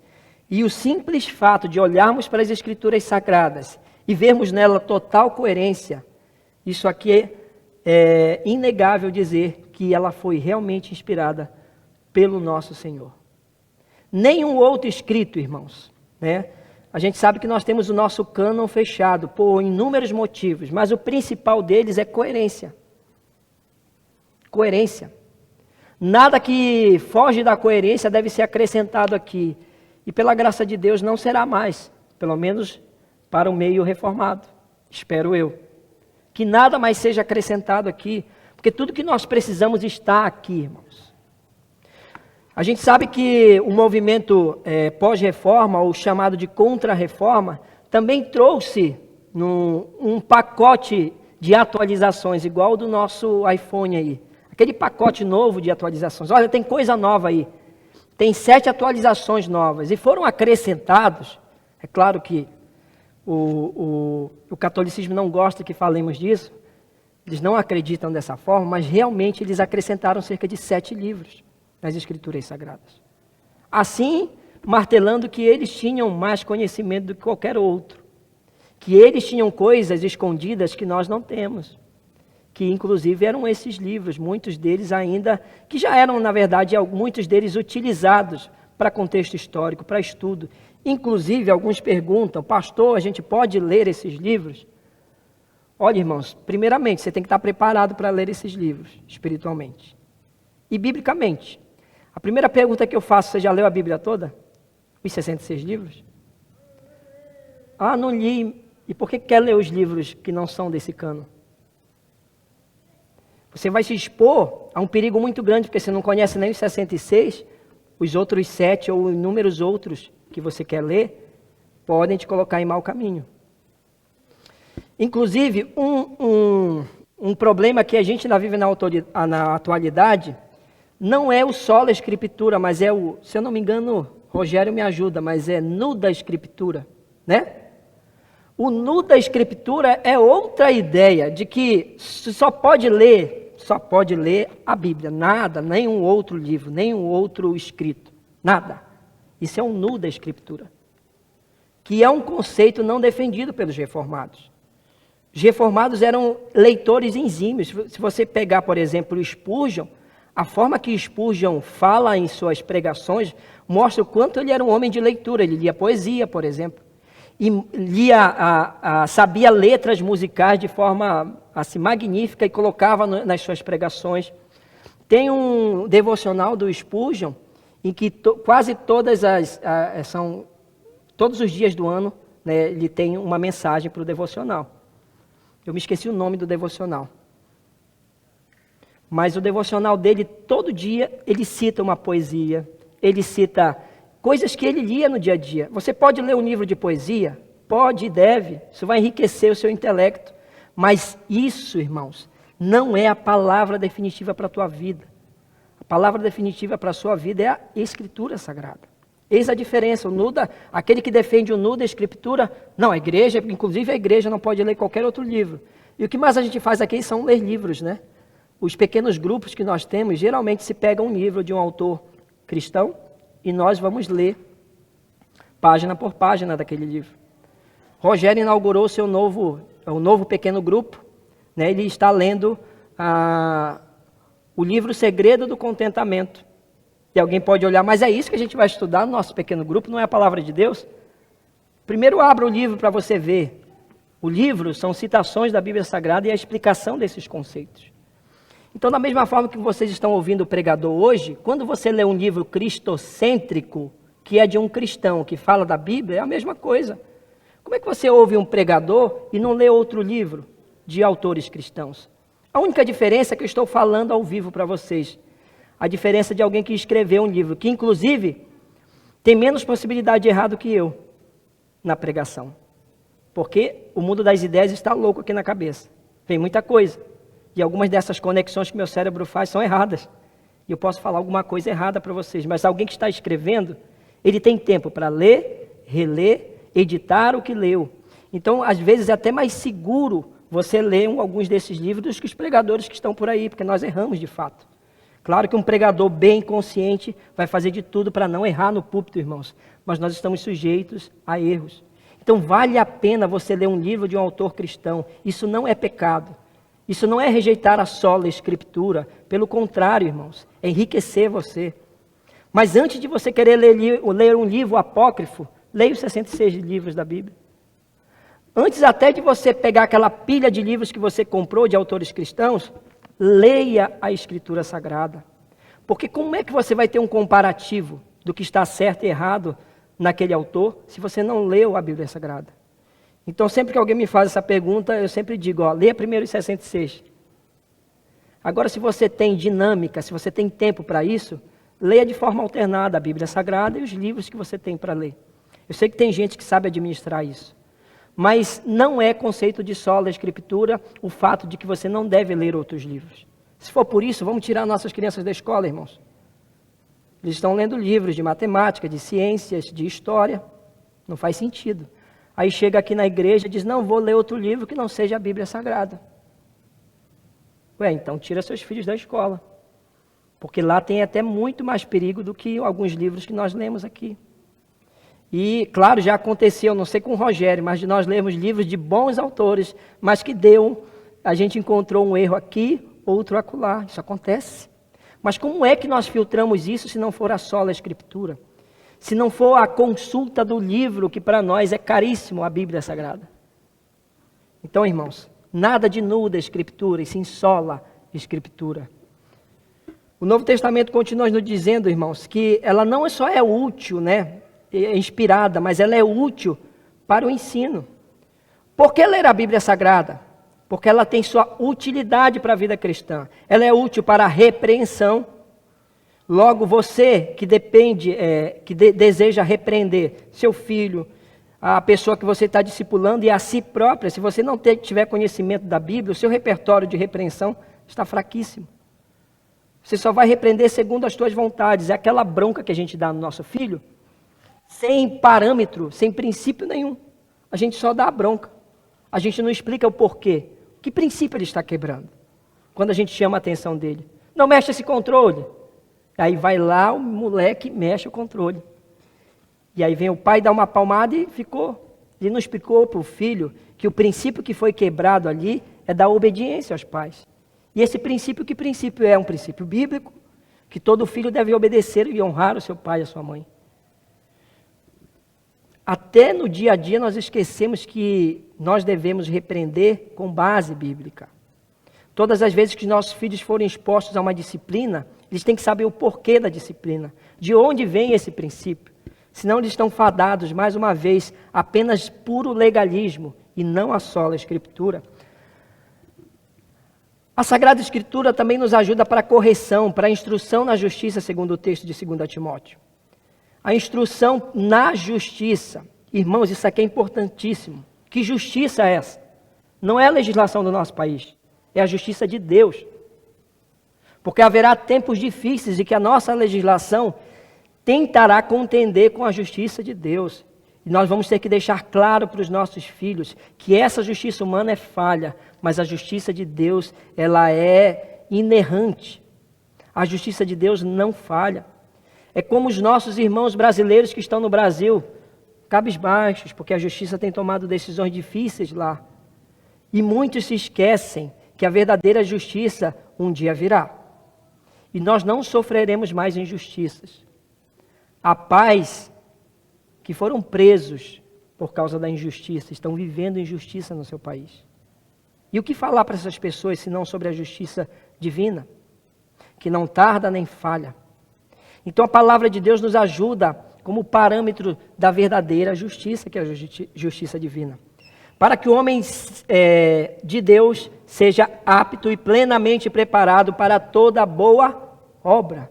E o simples fato de olharmos para as Escrituras Sagradas e vermos nela total coerência, isso aqui é inegável dizer que ela foi realmente inspirada pelo nosso Senhor. Nenhum outro escrito, irmãos, né? A gente sabe que nós temos o nosso cânon fechado por inúmeros motivos, mas o principal deles é coerência. Coerência. Nada que foge da coerência deve ser acrescentado aqui. E pela graça de Deus não será mais, pelo menos para o meio reformado, espero eu. Que nada mais seja acrescentado aqui, porque tudo que nós precisamos está aqui, irmãos. A gente sabe que o movimento pós-reforma, ou chamado de contra-reforma, também trouxe um pacote de atualizações, igual do nosso iPhone aí. Aquele pacote novo de atualizações. Olha, tem coisa nova aí. Tem 7 atualizações novas. E foram acrescentados, é claro que o catolicismo não gosta que falemos disso, eles não acreditam dessa forma, mas realmente eles acrescentaram cerca de 7 livros nas Escrituras Sagradas. Assim, martelando que eles tinham mais conhecimento do que qualquer outro. Que eles tinham coisas escondidas que nós não temos. Que inclusive eram esses livros, muitos deles ainda, que já eram, na verdade, muitos deles utilizados para contexto histórico, para estudo. Inclusive, alguns perguntam, pastor, a gente pode ler esses livros? Olha, irmãos, primeiramente, você tem que estar preparado para ler esses livros, espiritualmente. E biblicamente. A primeira pergunta que eu faço, você já leu a Bíblia toda? Os 66 livros? Ah, não li. E por que quer ler os livros que não são desse cano? Você vai se expor a um perigo muito grande, porque você não conhece nem os 66, os outros 7 ou inúmeros outros que você quer ler, podem te colocar em mau caminho. Inclusive, um problema que a gente ainda vive na atualidade, não é o sola escritura, mas é o, se eu não me engano, Rogério me ajuda, mas é nuda escritura, né? O nuda escritura é outra ideia de que só pode ler a Bíblia, nada, nenhum outro livro, nenhum outro escrito, nada. Isso é um nuda escritura, que é um conceito não defendido pelos reformados. Os reformados eram leitores exímios. Se você pegar, por exemplo, o Spurgeon, a forma que Spurgeon fala em suas pregações mostra o quanto ele era um homem de leitura. Ele lia poesia, por exemplo, e sabia letras musicais de forma assim, magnífica e colocava nas suas pregações. Tem um devocional do Spurgeon em que quase todos os dias do ano, né, ele tem uma mensagem para o devocional. Eu me esqueci o nome do devocional. Mas o devocional dele, todo dia, ele cita uma poesia, ele cita coisas que ele lia no dia a dia. Você pode ler um livro de poesia? Pode e deve. Isso vai enriquecer o seu intelecto. Mas isso, irmãos, não é a palavra definitiva para a tua vida. A palavra definitiva para a sua vida é a Escritura Sagrada. Eis a diferença. O nuda, aquele que defende o nuda Escritura, não, a igreja, inclusive a igreja não pode ler qualquer outro livro. E o que mais a gente faz aqui são ler livros, né? Os pequenos grupos que nós temos, geralmente se pega um livro de um autor cristão e nós vamos ler página por página daquele livro. Rogério inaugurou o novo pequeno grupo, né? Ele está lendo o livro Segredo do Contentamento. E alguém pode olhar, mas é isso que a gente vai estudar no nosso pequeno grupo, não é a palavra de Deus? Primeiro abra o livro para você ver. O livro são citações da Bíblia Sagrada e a explicação desses conceitos. Então, da mesma forma que vocês estão ouvindo o pregador hoje, quando você lê um livro cristocêntrico, que é de um cristão, que fala da Bíblia, é a mesma coisa. Como é que você ouve um pregador e não lê outro livro de autores cristãos? A única diferença é que eu estou falando ao vivo para vocês. A diferença de alguém que escreveu um livro, que inclusive tem menos possibilidade de errar do que eu na pregação. Porque o mundo das ideias está louco aqui na cabeça. Tem muita coisa. E algumas dessas conexões que meu cérebro faz são erradas. E eu posso falar alguma coisa errada para vocês. Mas alguém que está escrevendo, ele tem tempo para ler, reler, editar o que leu. Então, às vezes, é até mais seguro você ler alguns desses livros do que os pregadores que estão por aí, porque nós erramos de fato. Claro que um pregador bem consciente vai fazer de tudo para não errar no púlpito, irmãos. Mas nós estamos sujeitos a erros. Então, vale a pena você ler um livro de um autor cristão. Isso não é pecado. Isso não é rejeitar a sola escritura. Pelo contrário, irmãos, é enriquecer você. Mas antes de você querer ler um livro apócrifo, leia os 66 livros da Bíblia. Antes até de você pegar aquela pilha de livros que você comprou de autores cristãos, leia a Escritura Sagrada. Porque como é que você vai ter um comparativo do que está certo e errado naquele autor, se você não leu a Bíblia Sagrada? Então, sempre que alguém me faz essa pergunta, eu sempre digo, leia primeiro os 66. Agora, se você tem dinâmica, se você tem tempo para isso, leia de forma alternada a Bíblia Sagrada e os livros que você tem para ler. Eu sei que tem gente que sabe administrar isso. Mas não é conceito de sola escritura o fato de que você não deve ler outros livros. Se for por isso, vamos tirar nossas crianças da escola, irmãos. Eles estão lendo livros de matemática, de ciências, de história. Não faz sentido. Aí chega aqui na igreja e diz, não, vou ler outro livro que não seja a Bíblia Sagrada. Ué, então tira seus filhos da escola. Porque lá tem até muito mais perigo do que alguns livros que nós lemos aqui. E, claro, já aconteceu, não sei com o Rogério, mas de nós lermos livros de bons autores, mas que a gente encontrou um erro aqui, outro acolá. Isso acontece. Mas como é que nós filtramos isso se não for a sola escritura? Se não for a consulta do livro, que para nós é caríssimo, a Bíblia Sagrada. Então, irmãos, nada de nuda escritura, e sim sola escritura. O Novo Testamento continua nos dizendo, irmãos, que ela não só é útil, né? É inspirada, mas ela é útil para o ensino. Por que ler a Bíblia Sagrada? Porque ela tem sua utilidade para a vida cristã. Ela é útil para a repreensão. Logo, você que deseja repreender seu filho, a pessoa que você está discipulando e a si própria, se você não tiver conhecimento da Bíblia, o seu repertório de repreensão está fraquíssimo. Você só vai repreender segundo as suas vontades. É aquela bronca que a gente dá no nosso filho, sem parâmetro, sem princípio nenhum. A gente só dá a bronca. A gente não explica o porquê. Que princípio ele está quebrando? Quando a gente chama a atenção dele. Não mexe esse controle. Aí vai lá, o moleque mexe o controle. E aí vem o pai dar uma palmada e ficou. Ele não explicou para o filho que o princípio que foi quebrado ali é da obediência aos pais. E esse princípio, que princípio é? Um princípio bíblico, que todo filho deve obedecer e honrar o seu pai e a sua mãe. Até no dia a dia nós esquecemos que nós devemos repreender com base bíblica. Todas as vezes que nossos filhos forem expostos a uma disciplina, eles têm que saber o porquê da disciplina, de onde vem esse princípio. Senão eles estão fadados, mais uma vez, apenas puro legalismo e não a sola escritura. A Sagrada Escritura também nos ajuda para a correção, para a instrução na justiça, segundo o texto de 2 Timóteo. A instrução na justiça. Irmãos, isso aqui é importantíssimo. Que justiça é essa? Não é a legislação do nosso país, é a justiça de Deus. Porque haverá tempos difíceis e que a nossa legislação tentará contender com a justiça de Deus. E nós vamos ter que deixar claro para os nossos filhos que essa justiça humana é falha, mas a justiça de Deus, ela é inerrante. A justiça de Deus não falha. É como os nossos irmãos brasileiros que estão no Brasil, cabisbaixos, porque a justiça tem tomado decisões difíceis lá. E muitos se esquecem que a verdadeira justiça um dia virá. E nós não sofreremos mais injustiças. Há pais que foram presos por causa da injustiça, estão vivendo injustiça no seu país. E o que falar para essas pessoas, se não sobre a justiça divina, que não tarda nem falha? Então a palavra de Deus nos ajuda como parâmetro da verdadeira justiça, que é a justiça divina. Para que o homem de Deus seja apto e plenamente preparado para toda boa obra.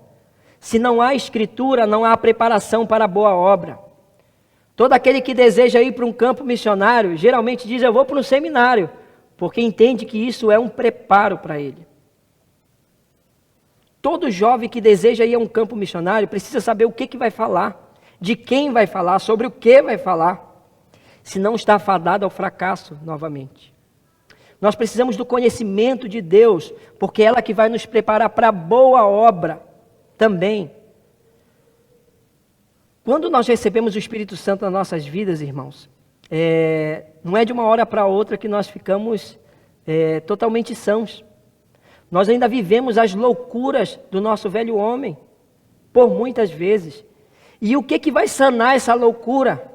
Se não há escritura, não há preparação para a boa obra. Todo aquele que deseja ir para um campo missionário, geralmente diz, eu vou para um seminário, porque entende que isso é um preparo para ele. Todo jovem que deseja ir a um campo missionário precisa saber o que vai falar, de quem vai falar, sobre o que vai falar, senão está fadado ao fracasso novamente. Nós precisamos do conhecimento de Deus, porque é ela que vai nos preparar para a boa obra também. Quando nós recebemos o Espírito Santo nas nossas vidas, irmãos, não é de uma hora para outra que nós ficamos totalmente sãos. Nós ainda vivemos as loucuras do nosso velho homem, por muitas vezes. E o que vai sanar essa loucura?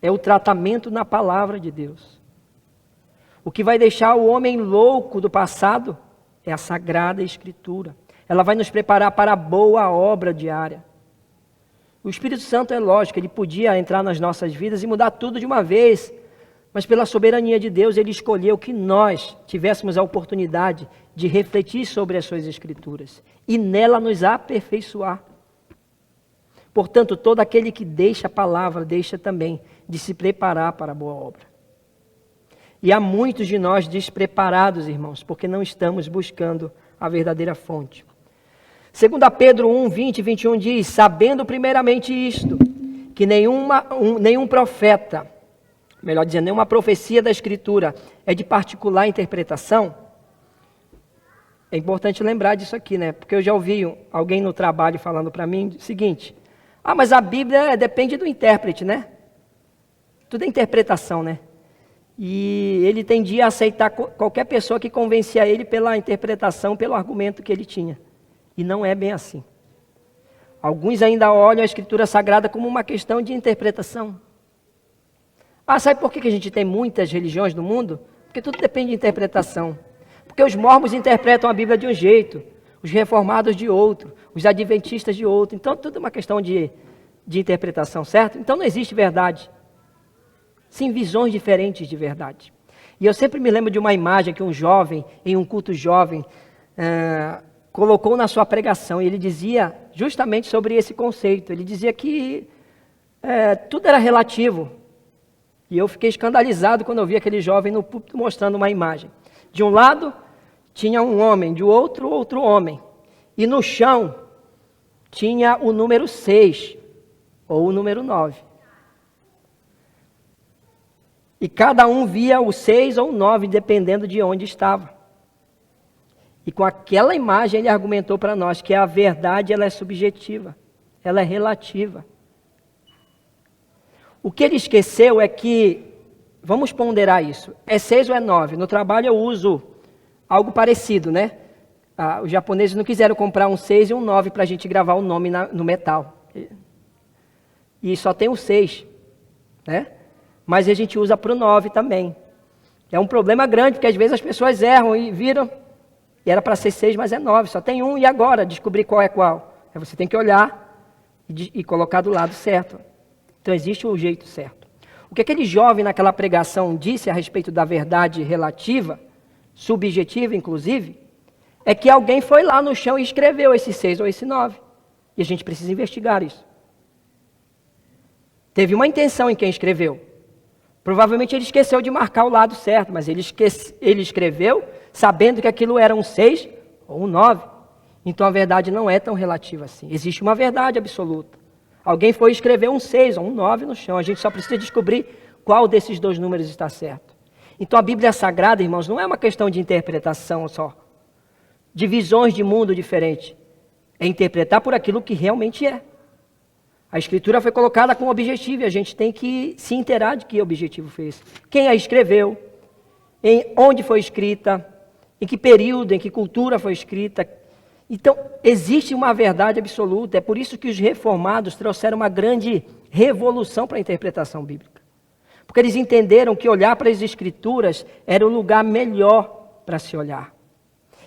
É o tratamento na palavra de Deus. O que vai deixar o homem louco do passado é a Sagrada Escritura. Ela vai nos preparar para a boa obra diária. O Espírito Santo é lógico, ele podia entrar nas nossas vidas e mudar tudo de uma vez, mas pela soberania de Deus, ele escolheu que nós tivéssemos a oportunidade de refletir sobre as suas Escrituras e nela nos aperfeiçoar. Portanto, todo aquele que deixa a palavra, deixa também de se preparar para a boa obra. E há muitos de nós despreparados, irmãos, porque não estamos buscando a verdadeira fonte. 2 Pedro 1, 20 e 21 diz: sabendo primeiramente isto, que nenhum profeta, melhor dizendo, nenhuma profecia da Escritura é de particular interpretação. É importante lembrar disso aqui, né? Porque eu já ouvi alguém no trabalho falando para mim o seguinte: mas a Bíblia depende do intérprete, né? Tudo é interpretação, né? E ele tendia a aceitar qualquer pessoa que convencia ele pela interpretação, pelo argumento que ele tinha. E não é bem assim. Alguns ainda olham a Escritura Sagrada como uma questão de interpretação. Sabe por que a gente tem muitas religiões no mundo? Porque tudo depende de interpretação. Porque os mormons interpretam a Bíblia de um jeito, os reformados de outro, os adventistas de outro. Então tudo é uma questão de interpretação, certo? Então não existe verdade. Sim, visões diferentes de verdade. E eu sempre me lembro de uma imagem que um jovem, em um culto jovem, colocou na sua pregação. E ele dizia justamente sobre esse conceito. Ele dizia que tudo era relativo. E eu fiquei escandalizado quando eu vi aquele jovem no púlpito mostrando uma imagem. De um lado tinha um homem, de outro homem. E no chão tinha o número 6 ou o número 9. E cada um via o 6 ou o 9, dependendo de onde estava. E com aquela imagem ele argumentou para nós que a verdade ela é subjetiva, ela é relativa. O que ele esqueceu é que, vamos ponderar isso, é 6 ou é 9? No trabalho eu uso algo parecido, né? Os japoneses não quiseram comprar um 6 e um 9 para a gente gravar o nome no metal. E só tem o 6, né? Mas a gente usa para o 9 também. É um problema grande, porque às vezes as pessoas erram e viram, e era para ser 6, mas é 9, só tem um, e agora? Descobrir qual é qual. Aí você tem que olhar e colocar do lado certo. Então existe o jeito certo. O que aquele jovem naquela pregação disse a respeito da verdade relativa, subjetiva inclusive, é que alguém foi lá no chão e escreveu esse 6 ou esse 9. E a gente precisa investigar isso. Teve uma intenção em quem escreveu. Provavelmente ele esqueceu de marcar o lado certo, mas ele escreveu sabendo que aquilo era um 6 ou um 9. Então a verdade não é tão relativa assim. Existe uma verdade absoluta. Alguém foi escrever um 6 ou um 9 no chão. A gente só precisa descobrir qual desses dois números está certo. Então a Bíblia Sagrada, irmãos, não é uma questão de interpretação só. De visões de mundo diferente. É interpretar por aquilo que realmente é. A Escritura foi colocada com objetivo e a gente tem que se inteirar de que objetivo foi esse. Quem a escreveu, onde foi escrita, em que período, em que cultura foi escrita. Então, existe uma verdade absoluta. É por isso que os reformados trouxeram uma grande revolução para a interpretação bíblica. Porque eles entenderam que olhar para as Escrituras era o lugar melhor para se olhar.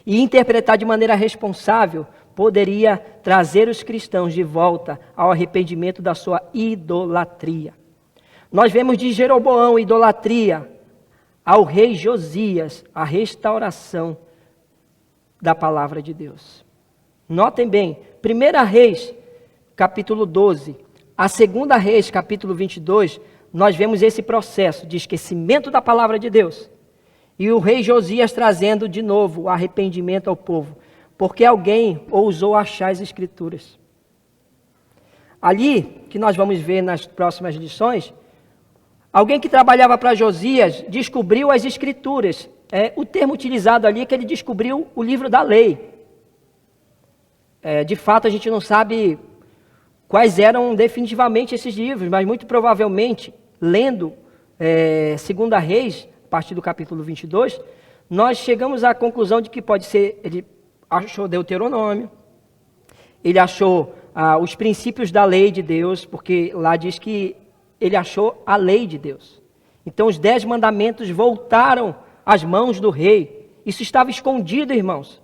E interpretar de maneira responsável poderia trazer os cristãos de volta ao arrependimento da sua idolatria. Nós vemos de Jeroboão, idolatria, ao rei Josias, a restauração da palavra de Deus. Notem bem, 1 Reis, capítulo 12, a 2 Reis, capítulo 22, nós vemos esse processo de esquecimento da palavra de Deus. E o rei Josias trazendo de novo o arrependimento ao povo. Porque alguém ousou achar as Escrituras. Ali, que nós vamos ver nas próximas lições, alguém que trabalhava para Josias descobriu as Escrituras. O termo utilizado ali é que ele descobriu o livro da lei. De fato, a gente não sabe quais eram definitivamente esses livros, mas muito provavelmente, lendo 2 Reis, a partir do capítulo 22, nós chegamos à conclusão de que pode ser... Ele achou Deuteronômio, ele achou os princípios da lei de Deus, porque lá diz que ele achou a lei de Deus. Então os 10 mandamentos voltaram às mãos do rei. Isso estava escondido, irmãos.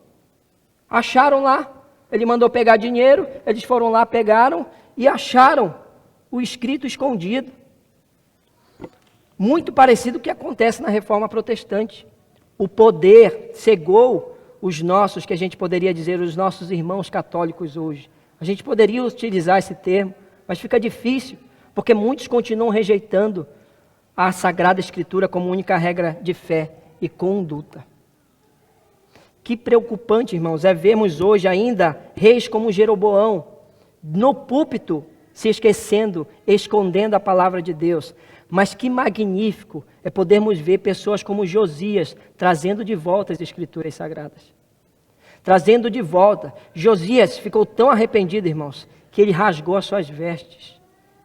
Acharam lá, ele mandou pegar dinheiro, eles foram lá, pegaram e acharam o escrito escondido. Muito parecido com o que acontece na Reforma Protestante. O poder cegou os nossos, que a gente poderia dizer, os nossos irmãos católicos hoje. A gente poderia utilizar esse termo, mas fica difícil, porque muitos continuam rejeitando a Sagrada Escritura como única regra de fé e conduta. Que preocupante, irmãos, é vermos hoje ainda reis como Jeroboão, no púlpito, se esquecendo, escondendo a palavra de Deus. Mas que magnífico é podermos ver pessoas como Josias trazendo de volta as Escrituras Sagradas. Trazendo de volta. Josias ficou tão arrependido, irmãos, que ele rasgou as suas vestes,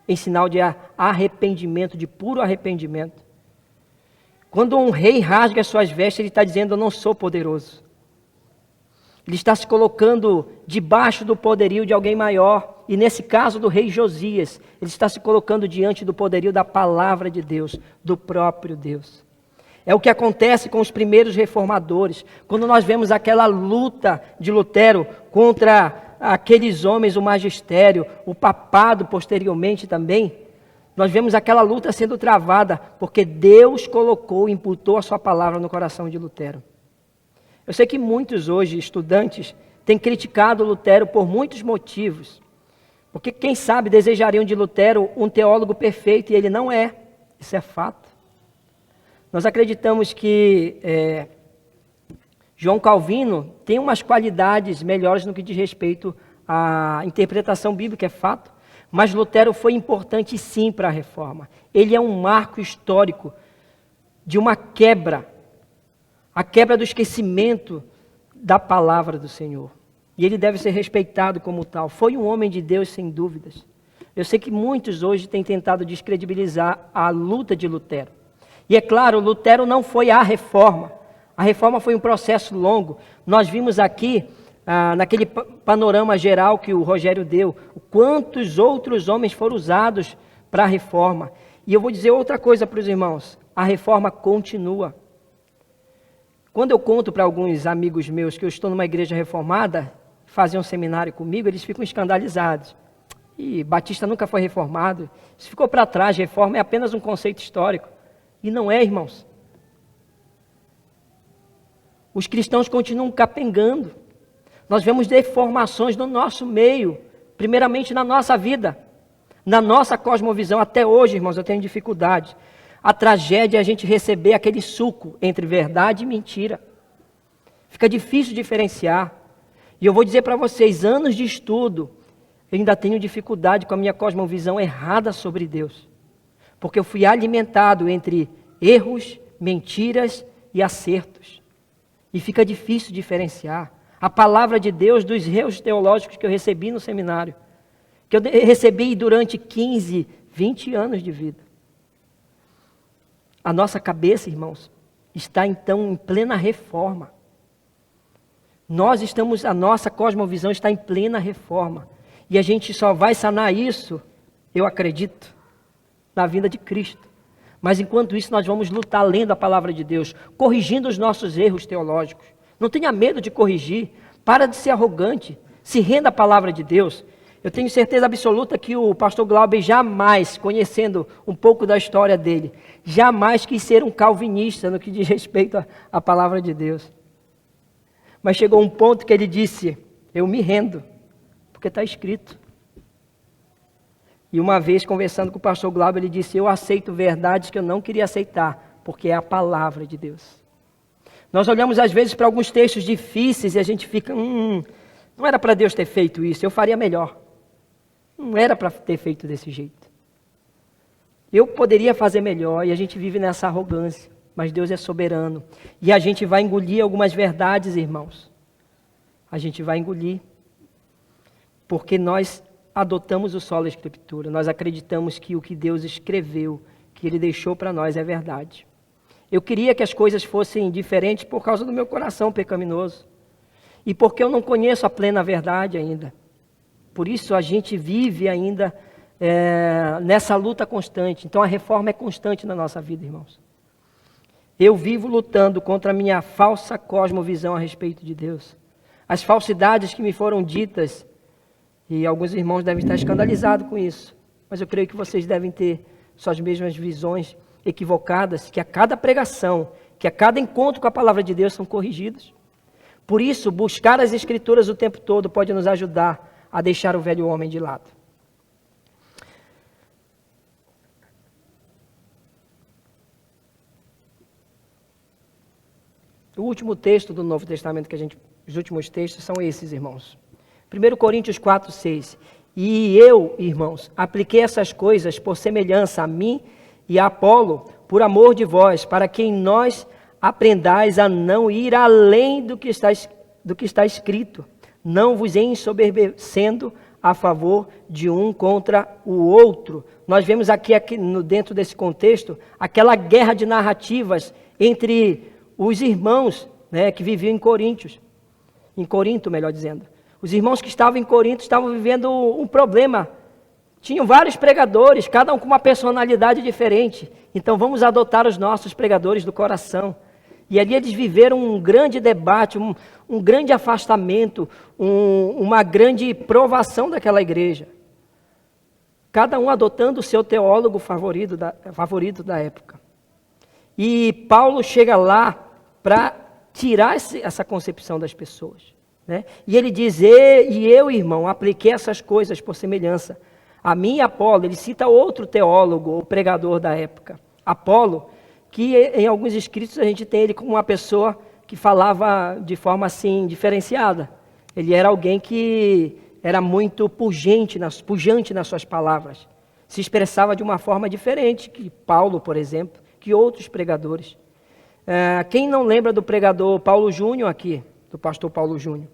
em sinal de arrependimento, de puro arrependimento. Quando um rei rasga as suas vestes, ele está dizendo: eu não sou poderoso. Ele está se colocando debaixo do poderio de alguém maior. E nesse caso do rei Josias, ele está se colocando diante do poderio da palavra de Deus, do próprio Deus. É o que acontece com os primeiros reformadores. Quando nós vemos aquela luta de Lutero contra aqueles homens, o magistério, o papado posteriormente também, nós vemos aquela luta sendo travada, porque Deus colocou, imputou a sua palavra no coração de Lutero. Eu sei que muitos hoje, estudantes, têm criticado Lutero por muitos motivos. Porque, quem sabe, desejariam de Lutero um teólogo perfeito, e ele não é. Isso é fato. Nós acreditamos que João Calvino tem umas qualidades melhores no que diz respeito à interpretação bíblica, é fato. Mas Lutero foi importante sim para a reforma. Ele é um marco histórico de uma quebra. A quebra do esquecimento da palavra do Senhor. E ele deve ser respeitado como tal. Foi um homem de Deus, sem dúvidas. Eu sei que muitos hoje têm tentado descredibilizar a luta de Lutero. E é claro, Lutero não foi a reforma. A reforma foi um processo longo. Nós vimos aqui, naquele panorama geral que o Rogério deu, quantos outros homens foram usados para a reforma. E eu vou dizer outra coisa para os irmãos. A reforma continua. Quando eu conto para alguns amigos meus que eu estou numa igreja reformada, fazem um seminário comigo, eles ficam escandalizados. E Batista nunca foi reformado. Isso ficou para trás, reforma é apenas um conceito histórico. E não é, irmãos. Os cristãos continuam capengando. Nós vemos deformações no nosso meio, primeiramente na nossa vida, na nossa cosmovisão. Até hoje, irmãos, eu tenho dificuldade. A tragédia é a gente receber aquele suco entre verdade e mentira. Fica difícil diferenciar. E eu vou dizer para vocês, anos de estudo, eu ainda tenho dificuldade com a minha cosmovisão errada sobre Deus. Porque eu fui alimentado entre erros, mentiras e acertos. E fica difícil diferenciar a palavra de Deus dos erros teológicos que eu recebi no seminário. Que eu recebi durante 15, 20 anos de vida. A nossa cabeça, irmãos, está então em plena reforma. A nossa cosmovisão está em plena reforma. E a gente só vai sanar isso, eu acredito, na vinda de Cristo. Mas enquanto isso nós vamos lutar lendo a palavra de Deus, corrigindo os nossos erros teológicos. Não tenha medo de corrigir, para de ser arrogante, se renda à palavra de Deus. Eu tenho certeza absoluta que o pastor Glauber jamais, conhecendo um pouco da história dele, jamais quis ser um calvinista no que diz respeito à palavra de Deus. Mas chegou um ponto que ele disse, eu me rendo, porque está escrito. E uma vez, conversando com o pastor Glauber, ele disse, eu aceito verdades que eu não queria aceitar, porque é a palavra de Deus. Nós olhamos às vezes para alguns textos difíceis e a gente fica, não era para Deus ter feito isso, eu faria melhor. Não era para ter feito desse jeito. Eu poderia fazer melhor e a gente vive nessa arrogância. Mas Deus é soberano. E a gente vai engolir algumas verdades, irmãos. A gente vai engolir. Porque nós adotamos o solo Escritura. Nós acreditamos que o que Deus escreveu, que Ele deixou para nós é verdade. Eu queria que as coisas fossem diferentes por causa do meu coração pecaminoso. E porque eu não conheço a plena verdade ainda. Por isso a gente vive ainda nessa luta constante. Então a reforma é constante na nossa vida, irmãos. Eu vivo lutando contra a minha falsa cosmovisão a respeito de Deus. As falsidades que me foram ditas, e alguns irmãos devem estar escandalizados com isso, mas eu creio que vocês devem ter suas mesmas visões equivocadas, que a cada pregação, que a cada encontro com a palavra de Deus são corrigidos. Por isso, buscar as Escrituras o tempo todo pode nos ajudar a deixar o velho homem de lado. último texto do Novo Testamento os últimos textos são esses, irmãos. 1 Coríntios 4, 6. E eu, irmãos, apliquei essas coisas por semelhança a mim e a Apolo, por amor de vós, para que em nós aprendais a não ir além do que está escrito, não vos ensoberbecendo a favor de um contra o outro. Nós vemos aqui dentro desse contexto, aquela guerra de narrativas entre os irmãos, né, que viviam em Corinto, melhor dizendo. Os irmãos que estavam em Corinto estavam vivendo um problema. Tinham vários pregadores, cada um com uma personalidade diferente. Então vamos adotar os nossos pregadores do coração. E ali eles viveram um grande debate, um grande afastamento, uma grande provação daquela igreja. Cada um adotando o seu teólogo favorito da época. E Paulo chega lá para tirar essa concepção das pessoas, né? E ele diz, e eu, irmão, apliquei essas coisas por semelhança. A mim e Apolo, ele cita outro teólogo, ou pregador da época, Apolo, que em alguns escritos a gente tem ele como uma pessoa que falava de forma assim, diferenciada. Ele era alguém que era muito pujante nas suas palavras. Se expressava de uma forma diferente que Paulo, por exemplo, que outros pregadores. Quem não lembra do pregador Paulo Júnior aqui, do pastor Paulo Júnior?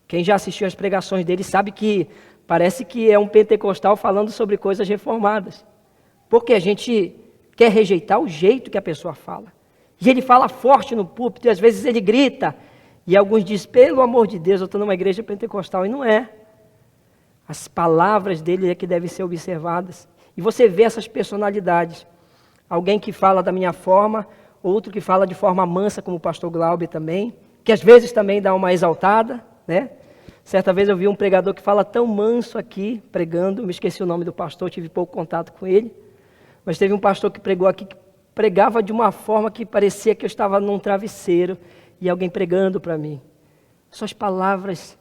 Quem já assistiu às pregações dele sabe que parece que é um pentecostal falando sobre coisas reformadas. Porque a gente quer rejeitar o jeito que a pessoa fala. E ele fala forte no púlpito, e às vezes ele grita. E alguns dizem, pelo amor de Deus, eu estou numa igreja pentecostal. E não é. As palavras dele é que devem ser observadas. E você vê essas personalidades. Alguém que fala da minha forma, outro que fala de forma mansa, como o pastor Glauber também, que às vezes também dá uma exaltada, né? Certa vez eu vi um pregador que fala tão manso aqui, pregando, me esqueci o nome do pastor, tive pouco contato com ele, mas teve um pastor que pregou aqui, que pregava de uma forma que parecia que eu estava num travesseiro, e alguém pregando para mim. Suas palavras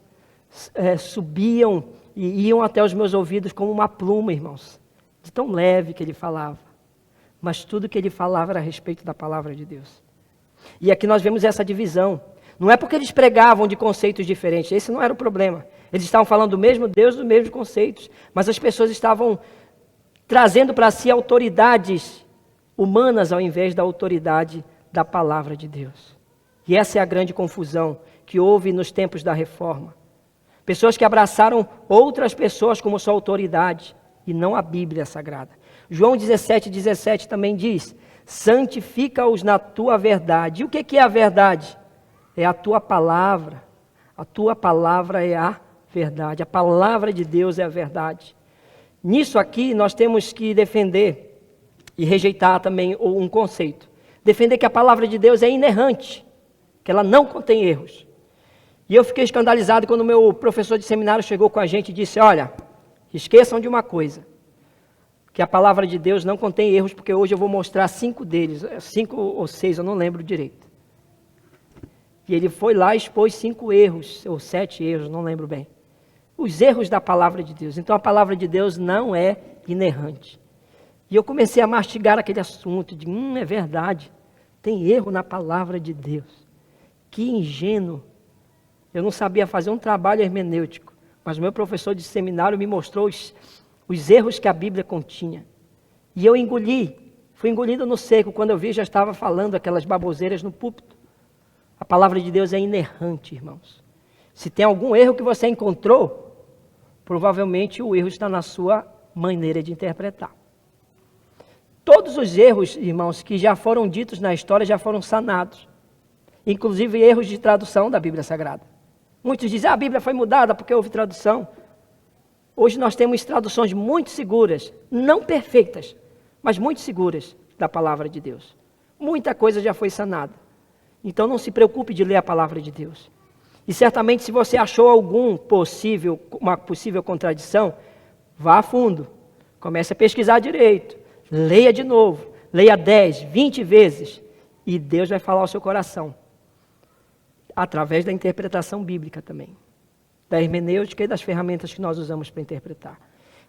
subiam e iam até os meus ouvidos como uma pluma, irmãos, de tão leve que ele falava. Mas tudo que ele falava era a respeito da palavra de Deus. E aqui nós vemos essa divisão. Não é porque eles pregavam de conceitos diferentes, esse não era o problema. Eles estavam falando do mesmo Deus, dos mesmos conceitos, mas as pessoas estavam trazendo para si autoridades humanas ao invés da autoridade da palavra de Deus. E essa é a grande confusão que houve nos tempos da reforma. Pessoas que abraçaram outras pessoas como sua autoridade e não a Bíblia Sagrada. João 17:17 também diz, santifica-os na tua verdade. E o que é a verdade? É a tua palavra. A tua palavra é a verdade. A palavra de Deus é a verdade. Nisso aqui nós temos que defender e rejeitar também um conceito. Defender que a palavra de Deus é inerrante, que ela não contém erros. E eu fiquei escandalizado quando o meu professor de seminário chegou com a gente e disse, olha, esqueçam de uma coisa, que a palavra de Deus não contém erros, porque hoje eu vou mostrar 5 deles, 5 ou 6, eu não lembro direito. E ele foi lá e expôs 5 erros, ou 7 erros, não lembro bem. Os erros da palavra de Deus. Então a palavra de Deus não é inerrante. E eu comecei a mastigar aquele assunto, de é verdade, tem erro na palavra de Deus. Que ingênuo. Eu não sabia fazer um trabalho hermenêutico, mas o meu professor de seminário me mostrou os erros que a Bíblia continha. E eu fui engolido no seco, quando eu vi já estava falando aquelas baboseiras no púlpito. A palavra de Deus é inerrante, irmãos. Se tem algum erro que você encontrou, provavelmente o erro está na sua maneira de interpretar. Todos os erros, irmãos, que já foram ditos na história já foram sanados. Inclusive erros de tradução da Bíblia Sagrada. Muitos dizem, a Bíblia foi mudada porque houve tradução. Hoje nós temos traduções muito seguras, não perfeitas, mas muito seguras da palavra de Deus. Muita coisa já foi sanada. Então não se preocupe de ler a palavra de Deus. E certamente se você achou uma possível contradição, vá a fundo. Comece a pesquisar direito. Leia de novo. Leia 10, 20 vezes. E Deus vai falar ao seu coração. Através da interpretação bíblica também. Da hermenêutica e das ferramentas que nós usamos para interpretar.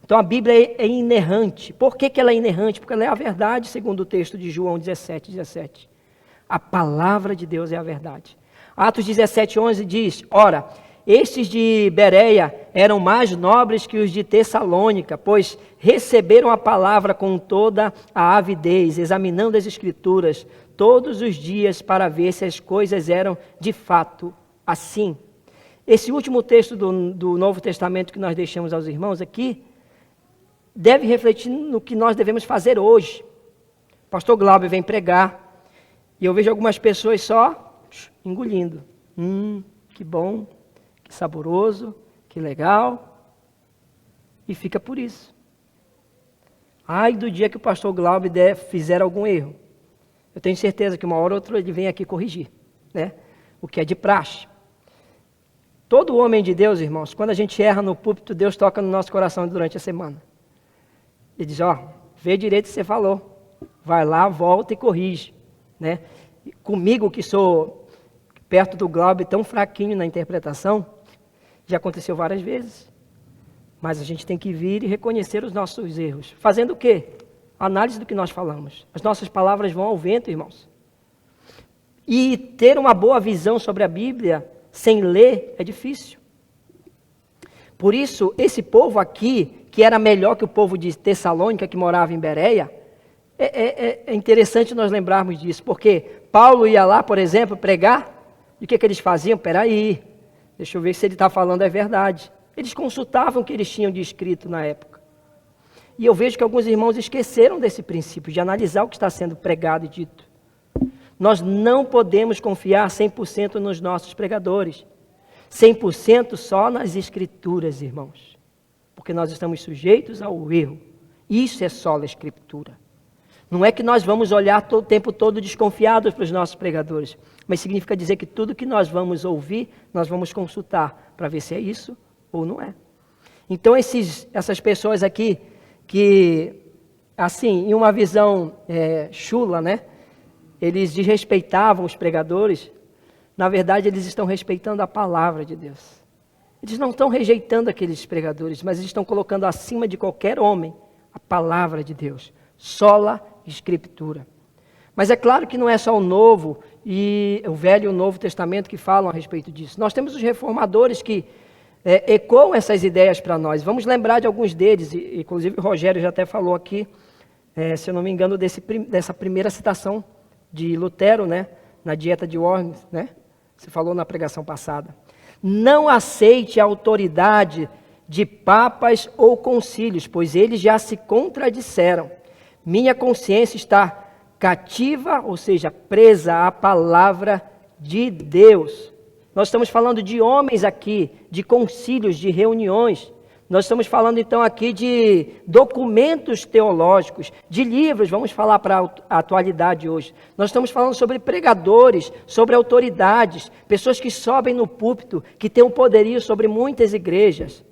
Então a Bíblia é inerrante. Por que ela é inerrante? Porque ela é a verdade, segundo o texto de João 17:17. A palavra de Deus é a verdade. Atos 17:11 diz, ora, estes de Bereia eram mais nobres que os de Tessalônica, pois receberam a palavra com toda a avidez, examinando as Escrituras todos os dias para ver se as coisas eram de fato assim. Esse último texto do Novo Testamento que nós deixamos aos irmãos aqui, deve refletir no que nós devemos fazer hoje. O pastor Glauber vem pregar, e eu vejo algumas pessoas só engolindo. Que bom, que saboroso, que legal, e fica por isso. Ai do dia que o pastor Glauber fizer algum erro. Eu tenho certeza que uma hora ou outra ele vem aqui corrigir, né? O que é de praxe. Todo homem de Deus, irmãos, quando a gente erra no púlpito, Deus toca no nosso coração durante a semana. Ele diz, vê direito o que você falou. Vai lá, volta e corrige, né? E comigo, que sou perto do Glauber, tão fraquinho na interpretação, já aconteceu várias vezes. Mas a gente tem que vir e reconhecer os nossos erros. Fazendo o quê? Análise do que nós falamos. As nossas palavras vão ao vento, irmãos. E ter uma boa visão sobre a Bíblia sem ler é difícil. Por isso, esse povo aqui, que era melhor que o povo de Tessalônica, que morava em Bereia, é interessante nós lembrarmos disso, porque Paulo ia lá, por exemplo, pregar, e o que eles faziam? Peraí, deixa eu ver se ele está falando é verdade. Eles consultavam o que eles tinham de escrito na época. E eu vejo que alguns irmãos esqueceram desse princípio, de analisar o que está sendo pregado e dito. Nós não podemos confiar 100% nos nossos pregadores. 100% só nas Escrituras, irmãos. Porque nós estamos sujeitos ao erro. Isso é só a Escritura. Não é que nós vamos olhar o tempo todo desconfiados para os nossos pregadores. Mas significa dizer que tudo que nós vamos ouvir, nós vamos consultar para ver se é isso ou não é. Então essas pessoas aqui que, assim, em uma visão chula, né? Eles desrespeitavam os pregadores. Na verdade, eles estão respeitando a palavra de Deus. Eles não estão rejeitando aqueles pregadores, mas eles estão colocando acima de qualquer homem a palavra de Deus. Sola Escritura. Mas é claro que não é só o Novo e o Velho e o Novo Testamento que falam a respeito disso. Nós temos os reformadores que ecoam essas ideias para nós. Vamos lembrar de alguns deles, inclusive o Rogério já até falou aqui, se eu não me engano, dessa primeira citação de Lutero, né, na Dieta de Worms, né? Você falou na pregação passada. Não aceite a autoridade de papas ou concílios, pois eles já se contradisseram. Minha consciência está cativa, ou seja, presa à palavra de Deus. Nós estamos falando de homens aqui, de concílios, de reuniões. Nós estamos falando então aqui de documentos teológicos, de livros, vamos falar para a atualidade hoje. Nós estamos falando sobre pregadores, sobre autoridades, pessoas que sobem no púlpito, que têm um poderio sobre muitas igrejas.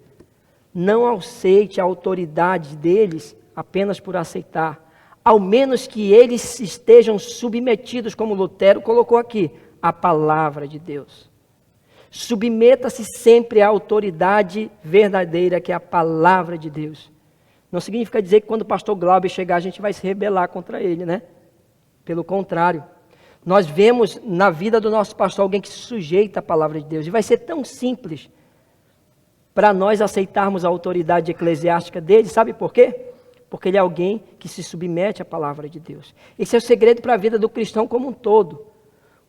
Não aceite a autoridade deles apenas por aceitar, ao menos que eles estejam submetidos, como Lutero colocou aqui, à palavra de Deus. Submeta-se sempre à autoridade verdadeira, que é a palavra de Deus. Não significa dizer que quando o pastor Glauber chegar, a gente vai se rebelar contra ele, né? Pelo contrário. Nós vemos na vida do nosso pastor alguém que se sujeita à palavra de Deus. E vai ser tão simples para nós aceitarmos a autoridade eclesiástica dele. Sabe por quê? Porque ele é alguém que se submete à palavra de Deus. Esse é o segredo para a vida do cristão como um todo.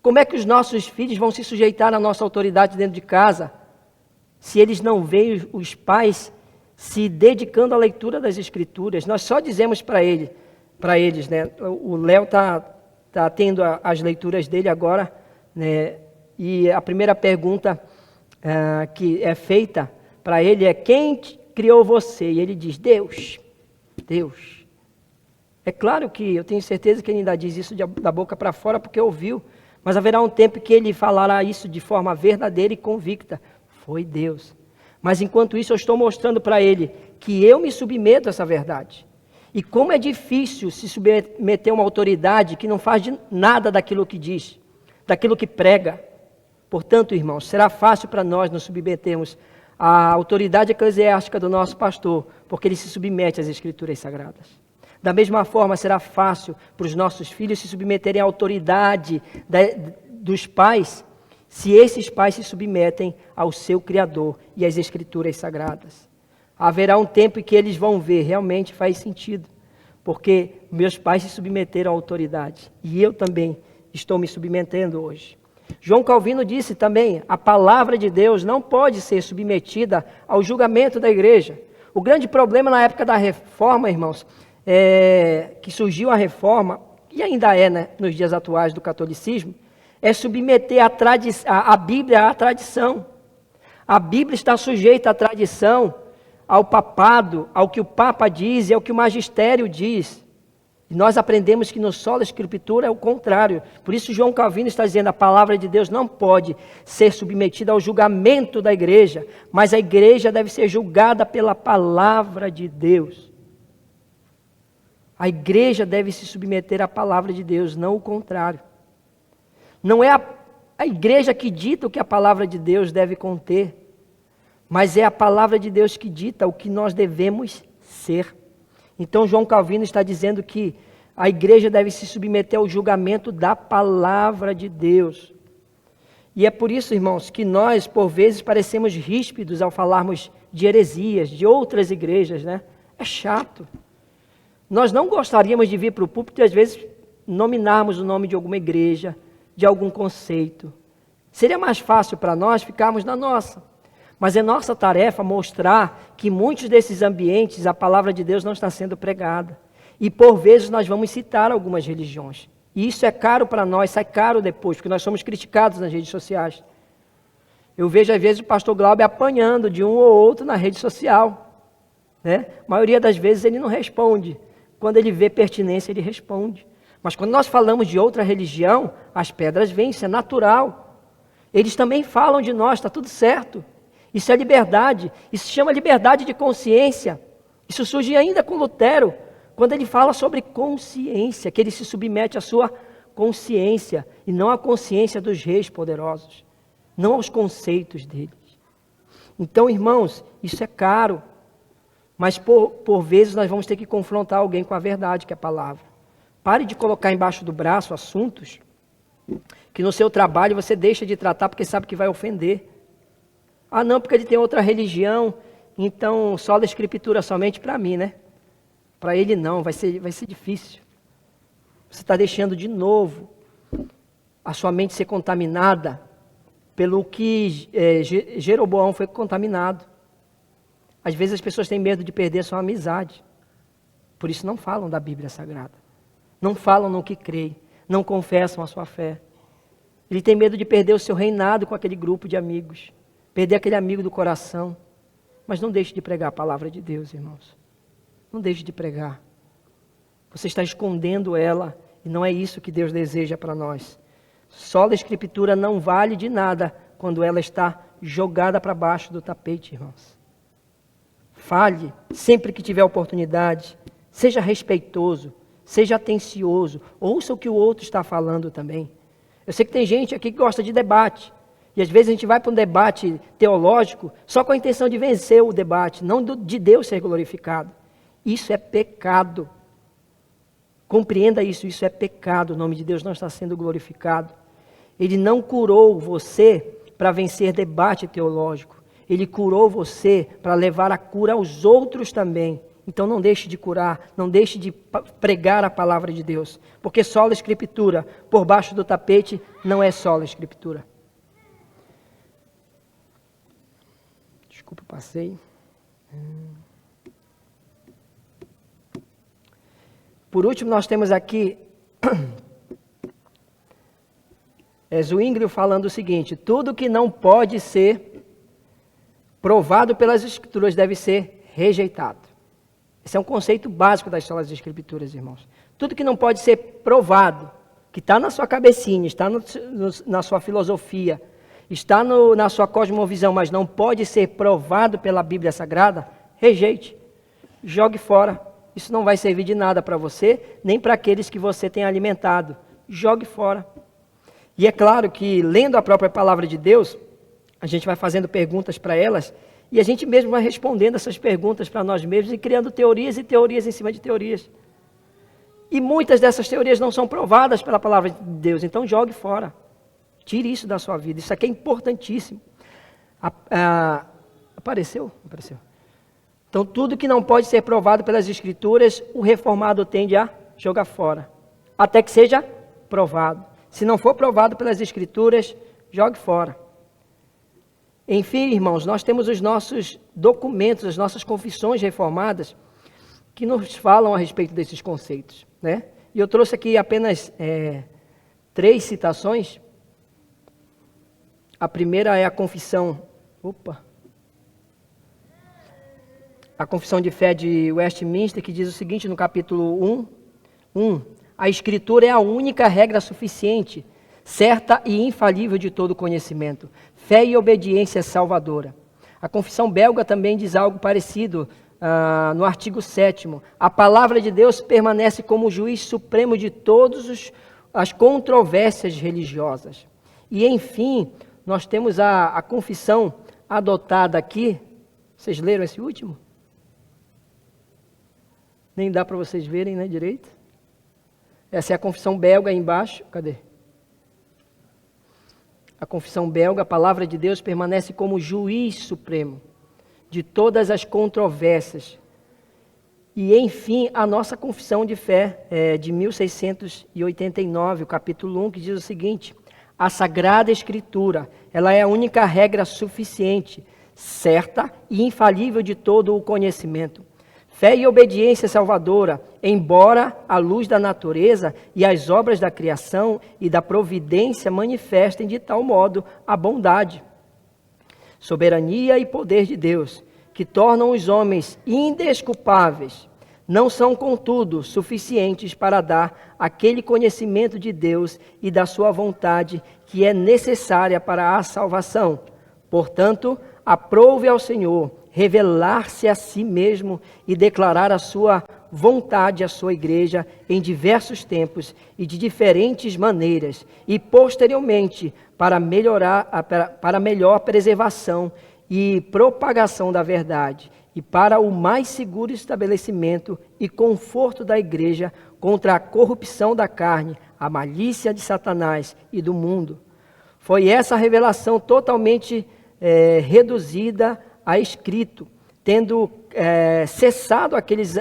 Como é que os nossos filhos vão se sujeitar à nossa autoridade dentro de casa, se eles não veem os pais se dedicando à leitura das Escrituras? Nós só dizemos para eles, né? O Léo tá tendo as leituras dele agora, né? E a primeira pergunta que é feita para ele é: quem criou você? E ele diz: Deus. Deus. É claro que eu tenho certeza que ele ainda diz isso da boca para fora porque ouviu. Mas haverá um tempo que ele falará isso de forma verdadeira e convicta. Foi Deus. Mas enquanto isso eu estou mostrando para ele que eu me submeto a essa verdade. E como é difícil se submeter a uma autoridade que não faz nada daquilo que diz, daquilo que prega. Portanto, irmãos, será fácil para nós nos submetermos à autoridade eclesiástica do nosso pastor, porque ele se submete às Escrituras Sagradas. Da mesma forma, será fácil para os nossos filhos se submeterem à autoridade dos pais, se esses pais se submetem ao seu Criador e às Escrituras Sagradas. Haverá um tempo em que eles vão ver, realmente faz sentido, porque meus pais se submeteram à autoridade e eu também estou me submetendo hoje. João Calvino disse também, a palavra de Deus não pode ser submetida ao julgamento da igreja. O grande problema na época da reforma, irmãos, que surgiu a reforma, e ainda é, né, nos dias atuais do catolicismo, é submeter a Bíblia à tradição. A Bíblia está sujeita à tradição, ao papado, ao que o Papa diz e ao que o magistério diz. E nós aprendemos que no Sola Escritura é o contrário. Por isso João Calvino está dizendo, a palavra de Deus não pode ser submetida ao julgamento da igreja, mas a igreja deve ser julgada pela palavra de Deus. A igreja deve se submeter à palavra de Deus, não o contrário. Não é a igreja que dita o que a palavra de Deus deve conter, mas é a palavra de Deus que dita o que nós devemos ser. Então João Calvino está dizendo que a igreja deve se submeter ao julgamento da palavra de Deus. E é por isso, irmãos, que nós, por vezes, parecemos ríspidos ao falarmos de heresias, de outras igrejas, né? É chato. Nós não gostaríamos de vir para o púlpito e, às vezes, nominarmos o nome de alguma igreja, de algum conceito. Seria mais fácil para nós ficarmos na nossa. Mas é nossa tarefa mostrar que muitos desses ambientes a palavra de Deus não está sendo pregada. E por vezes nós vamos citar algumas religiões. E isso é caro para nós, sai caro depois, porque nós somos criticados nas redes sociais. Eu vejo às vezes o pastor Glauber apanhando de um ou outro na rede social. Né? A maioria das vezes ele não responde. Quando ele vê pertinência, ele responde. Mas quando nós falamos de outra religião, as pedras vêm, isso é natural. Eles também falam de nós, está tudo certo. Isso é liberdade, isso se chama liberdade de consciência. Isso surge ainda com Lutero, quando ele fala sobre consciência, que ele se submete à sua consciência, e não à consciência dos reis poderosos, não aos conceitos deles. Então, irmãos, isso é caro, mas por vezes nós vamos ter que confrontar alguém com a verdade, que é a palavra. Pare de colocar embaixo do braço assuntos que no seu trabalho você deixa de tratar porque sabe que vai ofender. Ah, não, porque ele tem outra religião, então só a escritura somente para mim, né? Para ele não, vai ser difícil. Você está deixando de novo a sua mente ser contaminada pelo que Jeroboão foi contaminado. Às vezes as pessoas têm medo de perder a sua amizade. Por isso não falam da Bíblia Sagrada. Não falam no que creem. Não confessam a sua fé. Ele tem medo de perder o seu reinado com aquele grupo de amigos. Perder aquele amigo do coração. Mas não deixe de pregar a palavra de Deus, irmãos. Não deixe de pregar. Você está escondendo ela e não é isso que Deus deseja para nós. Só a Escritura não vale de nada quando ela está jogada para baixo do tapete, irmãos. Fale sempre que tiver oportunidade. Seja respeitoso. Seja atencioso. Ouça o que o outro está falando também. Eu sei que tem gente aqui que gosta de debate. E às vezes a gente vai para um debate teológico só com a intenção de vencer o debate, não de Deus ser glorificado. Isso é pecado. Compreenda isso, isso é pecado. O nome de Deus não está sendo glorificado. Ele não curou você para vencer debate teológico. Ele curou você para levar a cura aos outros também. Então não deixe de curar, não deixe de pregar a palavra de Deus. Porque só a Escritura, por baixo do tapete, não é só a Escritura. Desculpa, passei. Por último, nós temos aqui Zwinglio falando o seguinte: tudo que não pode ser provado pelas Escrituras deve ser rejeitado. Esse é um conceito básico das solas Escrituras, irmãos. Tudo que não pode ser provado, que está na sua cabecinha, está na sua filosofia, está na sua cosmovisão, mas não pode ser provado pela Bíblia Sagrada, rejeite, jogue fora. Isso não vai servir de nada para você, nem para aqueles que você tem alimentado. Jogue fora. E é claro que, lendo a própria palavra de Deus, a gente vai fazendo perguntas para elas, e a gente mesmo vai respondendo essas perguntas para nós mesmos e criando teorias e teorias em cima de teorias. E muitas dessas teorias não são provadas pela palavra de Deus, então jogue fora. Tire isso da sua vida, isso aqui é importantíssimo. Apareceu? Apareceu. Então, tudo que não pode ser provado pelas Escrituras, o reformado tende a jogar fora, até que seja provado. Se não for provado pelas Escrituras, jogue fora. Enfim, irmãos, nós temos os nossos documentos, as nossas confissões reformadas, que nos falam a respeito desses conceitos, né? E eu trouxe aqui apenas 3 citações. A primeira é a confissão... A confissão de fé de Westminster, que diz o seguinte no capítulo 1. A Escritura é a única regra suficiente, certa e infalível de todo conhecimento. Fé e obediência é salvadora. A confissão belga também diz algo parecido no artigo 7º. A palavra de Deus permanece como juiz supremo de todas as controvérsias religiosas. E, enfim, nós temos a confissão adotada aqui. Vocês leram esse último? Nem dá para vocês verem, né, direito? Essa é a confissão belga aí embaixo. Cadê? A confissão belga, a palavra de Deus permanece como juiz supremo de todas as controvérsias. E, enfim, a nossa confissão de fé de 1689, o capítulo 1, que diz o seguinte: a Sagrada Escritura, ela é a única regra suficiente, certa e infalível de todo o conhecimento. Fé e obediência salvadora, embora a luz da natureza e as obras da criação e da providência manifestem de tal modo a bondade, soberania e poder de Deus, que tornam os homens indesculpáveis, não são, contudo, suficientes para dar aquele conhecimento de Deus e da sua vontade que é necessária para a salvação. Portanto, aprove ao Senhor revelar-se a si mesmo e declarar a sua vontade à sua igreja em diversos tempos e de diferentes maneiras, e posteriormente para melhor preservação e propagação da verdade, e para o mais seguro estabelecimento e conforto da igreja contra a corrupção da carne, a malícia de Satanás e do mundo. Foi essa revelação totalmente reduzida a escrito, tendo cessado aquelas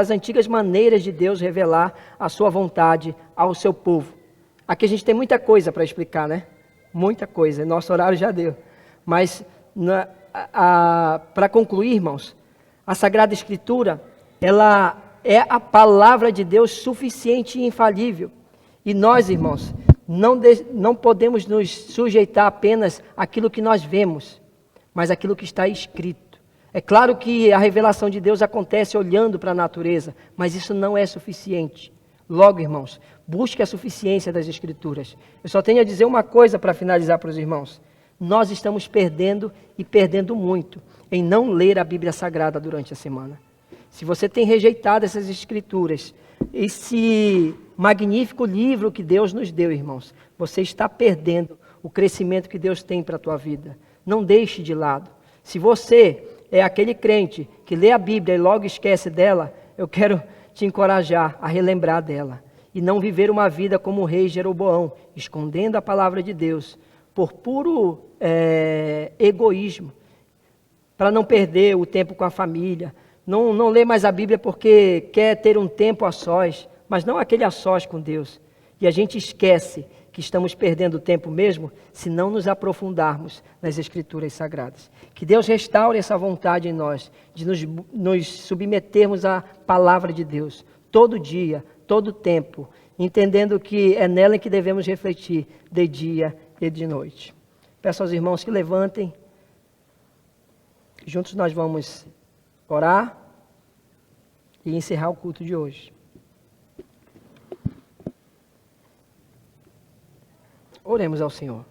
antigas maneiras de Deus revelar a sua vontade ao seu povo. Aqui a gente tem muita coisa para explicar, né? Muita coisa, nosso horário já deu. Mas, para concluir, irmãos, a Sagrada Escritura, ela é a palavra de Deus suficiente e infalível. E nós, irmãos, não podemos nos sujeitar apenas àquilo que nós vemos, mas aquilo que está escrito. É claro que a revelação de Deus acontece olhando para a natureza, mas isso não é suficiente. Logo, irmãos, busque a suficiência das Escrituras. Eu só tenho a dizer uma coisa para finalizar para os irmãos. Nós estamos perdendo e perdendo muito em não ler a Bíblia Sagrada durante a semana. Se você tem rejeitado essas Escrituras, esse magnífico livro que Deus nos deu, irmãos, você está perdendo o crescimento que Deus tem para a tua vida. Não deixe de lado. Se você é aquele crente que lê a Bíblia e logo esquece dela, eu quero te encorajar a relembrar dela e não viver uma vida como o rei Jeroboão, escondendo a palavra de Deus por puro egoísmo, para não perder o tempo com a família. Não lê mais a Bíblia porque quer ter um tempo a sós, mas não aquele a sós com Deus. E a gente esquece que estamos perdendo tempo mesmo se não nos aprofundarmos nas Escrituras Sagradas. Que Deus restaure essa vontade em nós, de nos submetermos à palavra de Deus, todo dia, todo tempo, entendendo que é nela que devemos refletir de dia e de noite. Peço aos irmãos que levantem, juntos nós vamos orar e encerrar o culto de hoje. Oremos ao Senhor.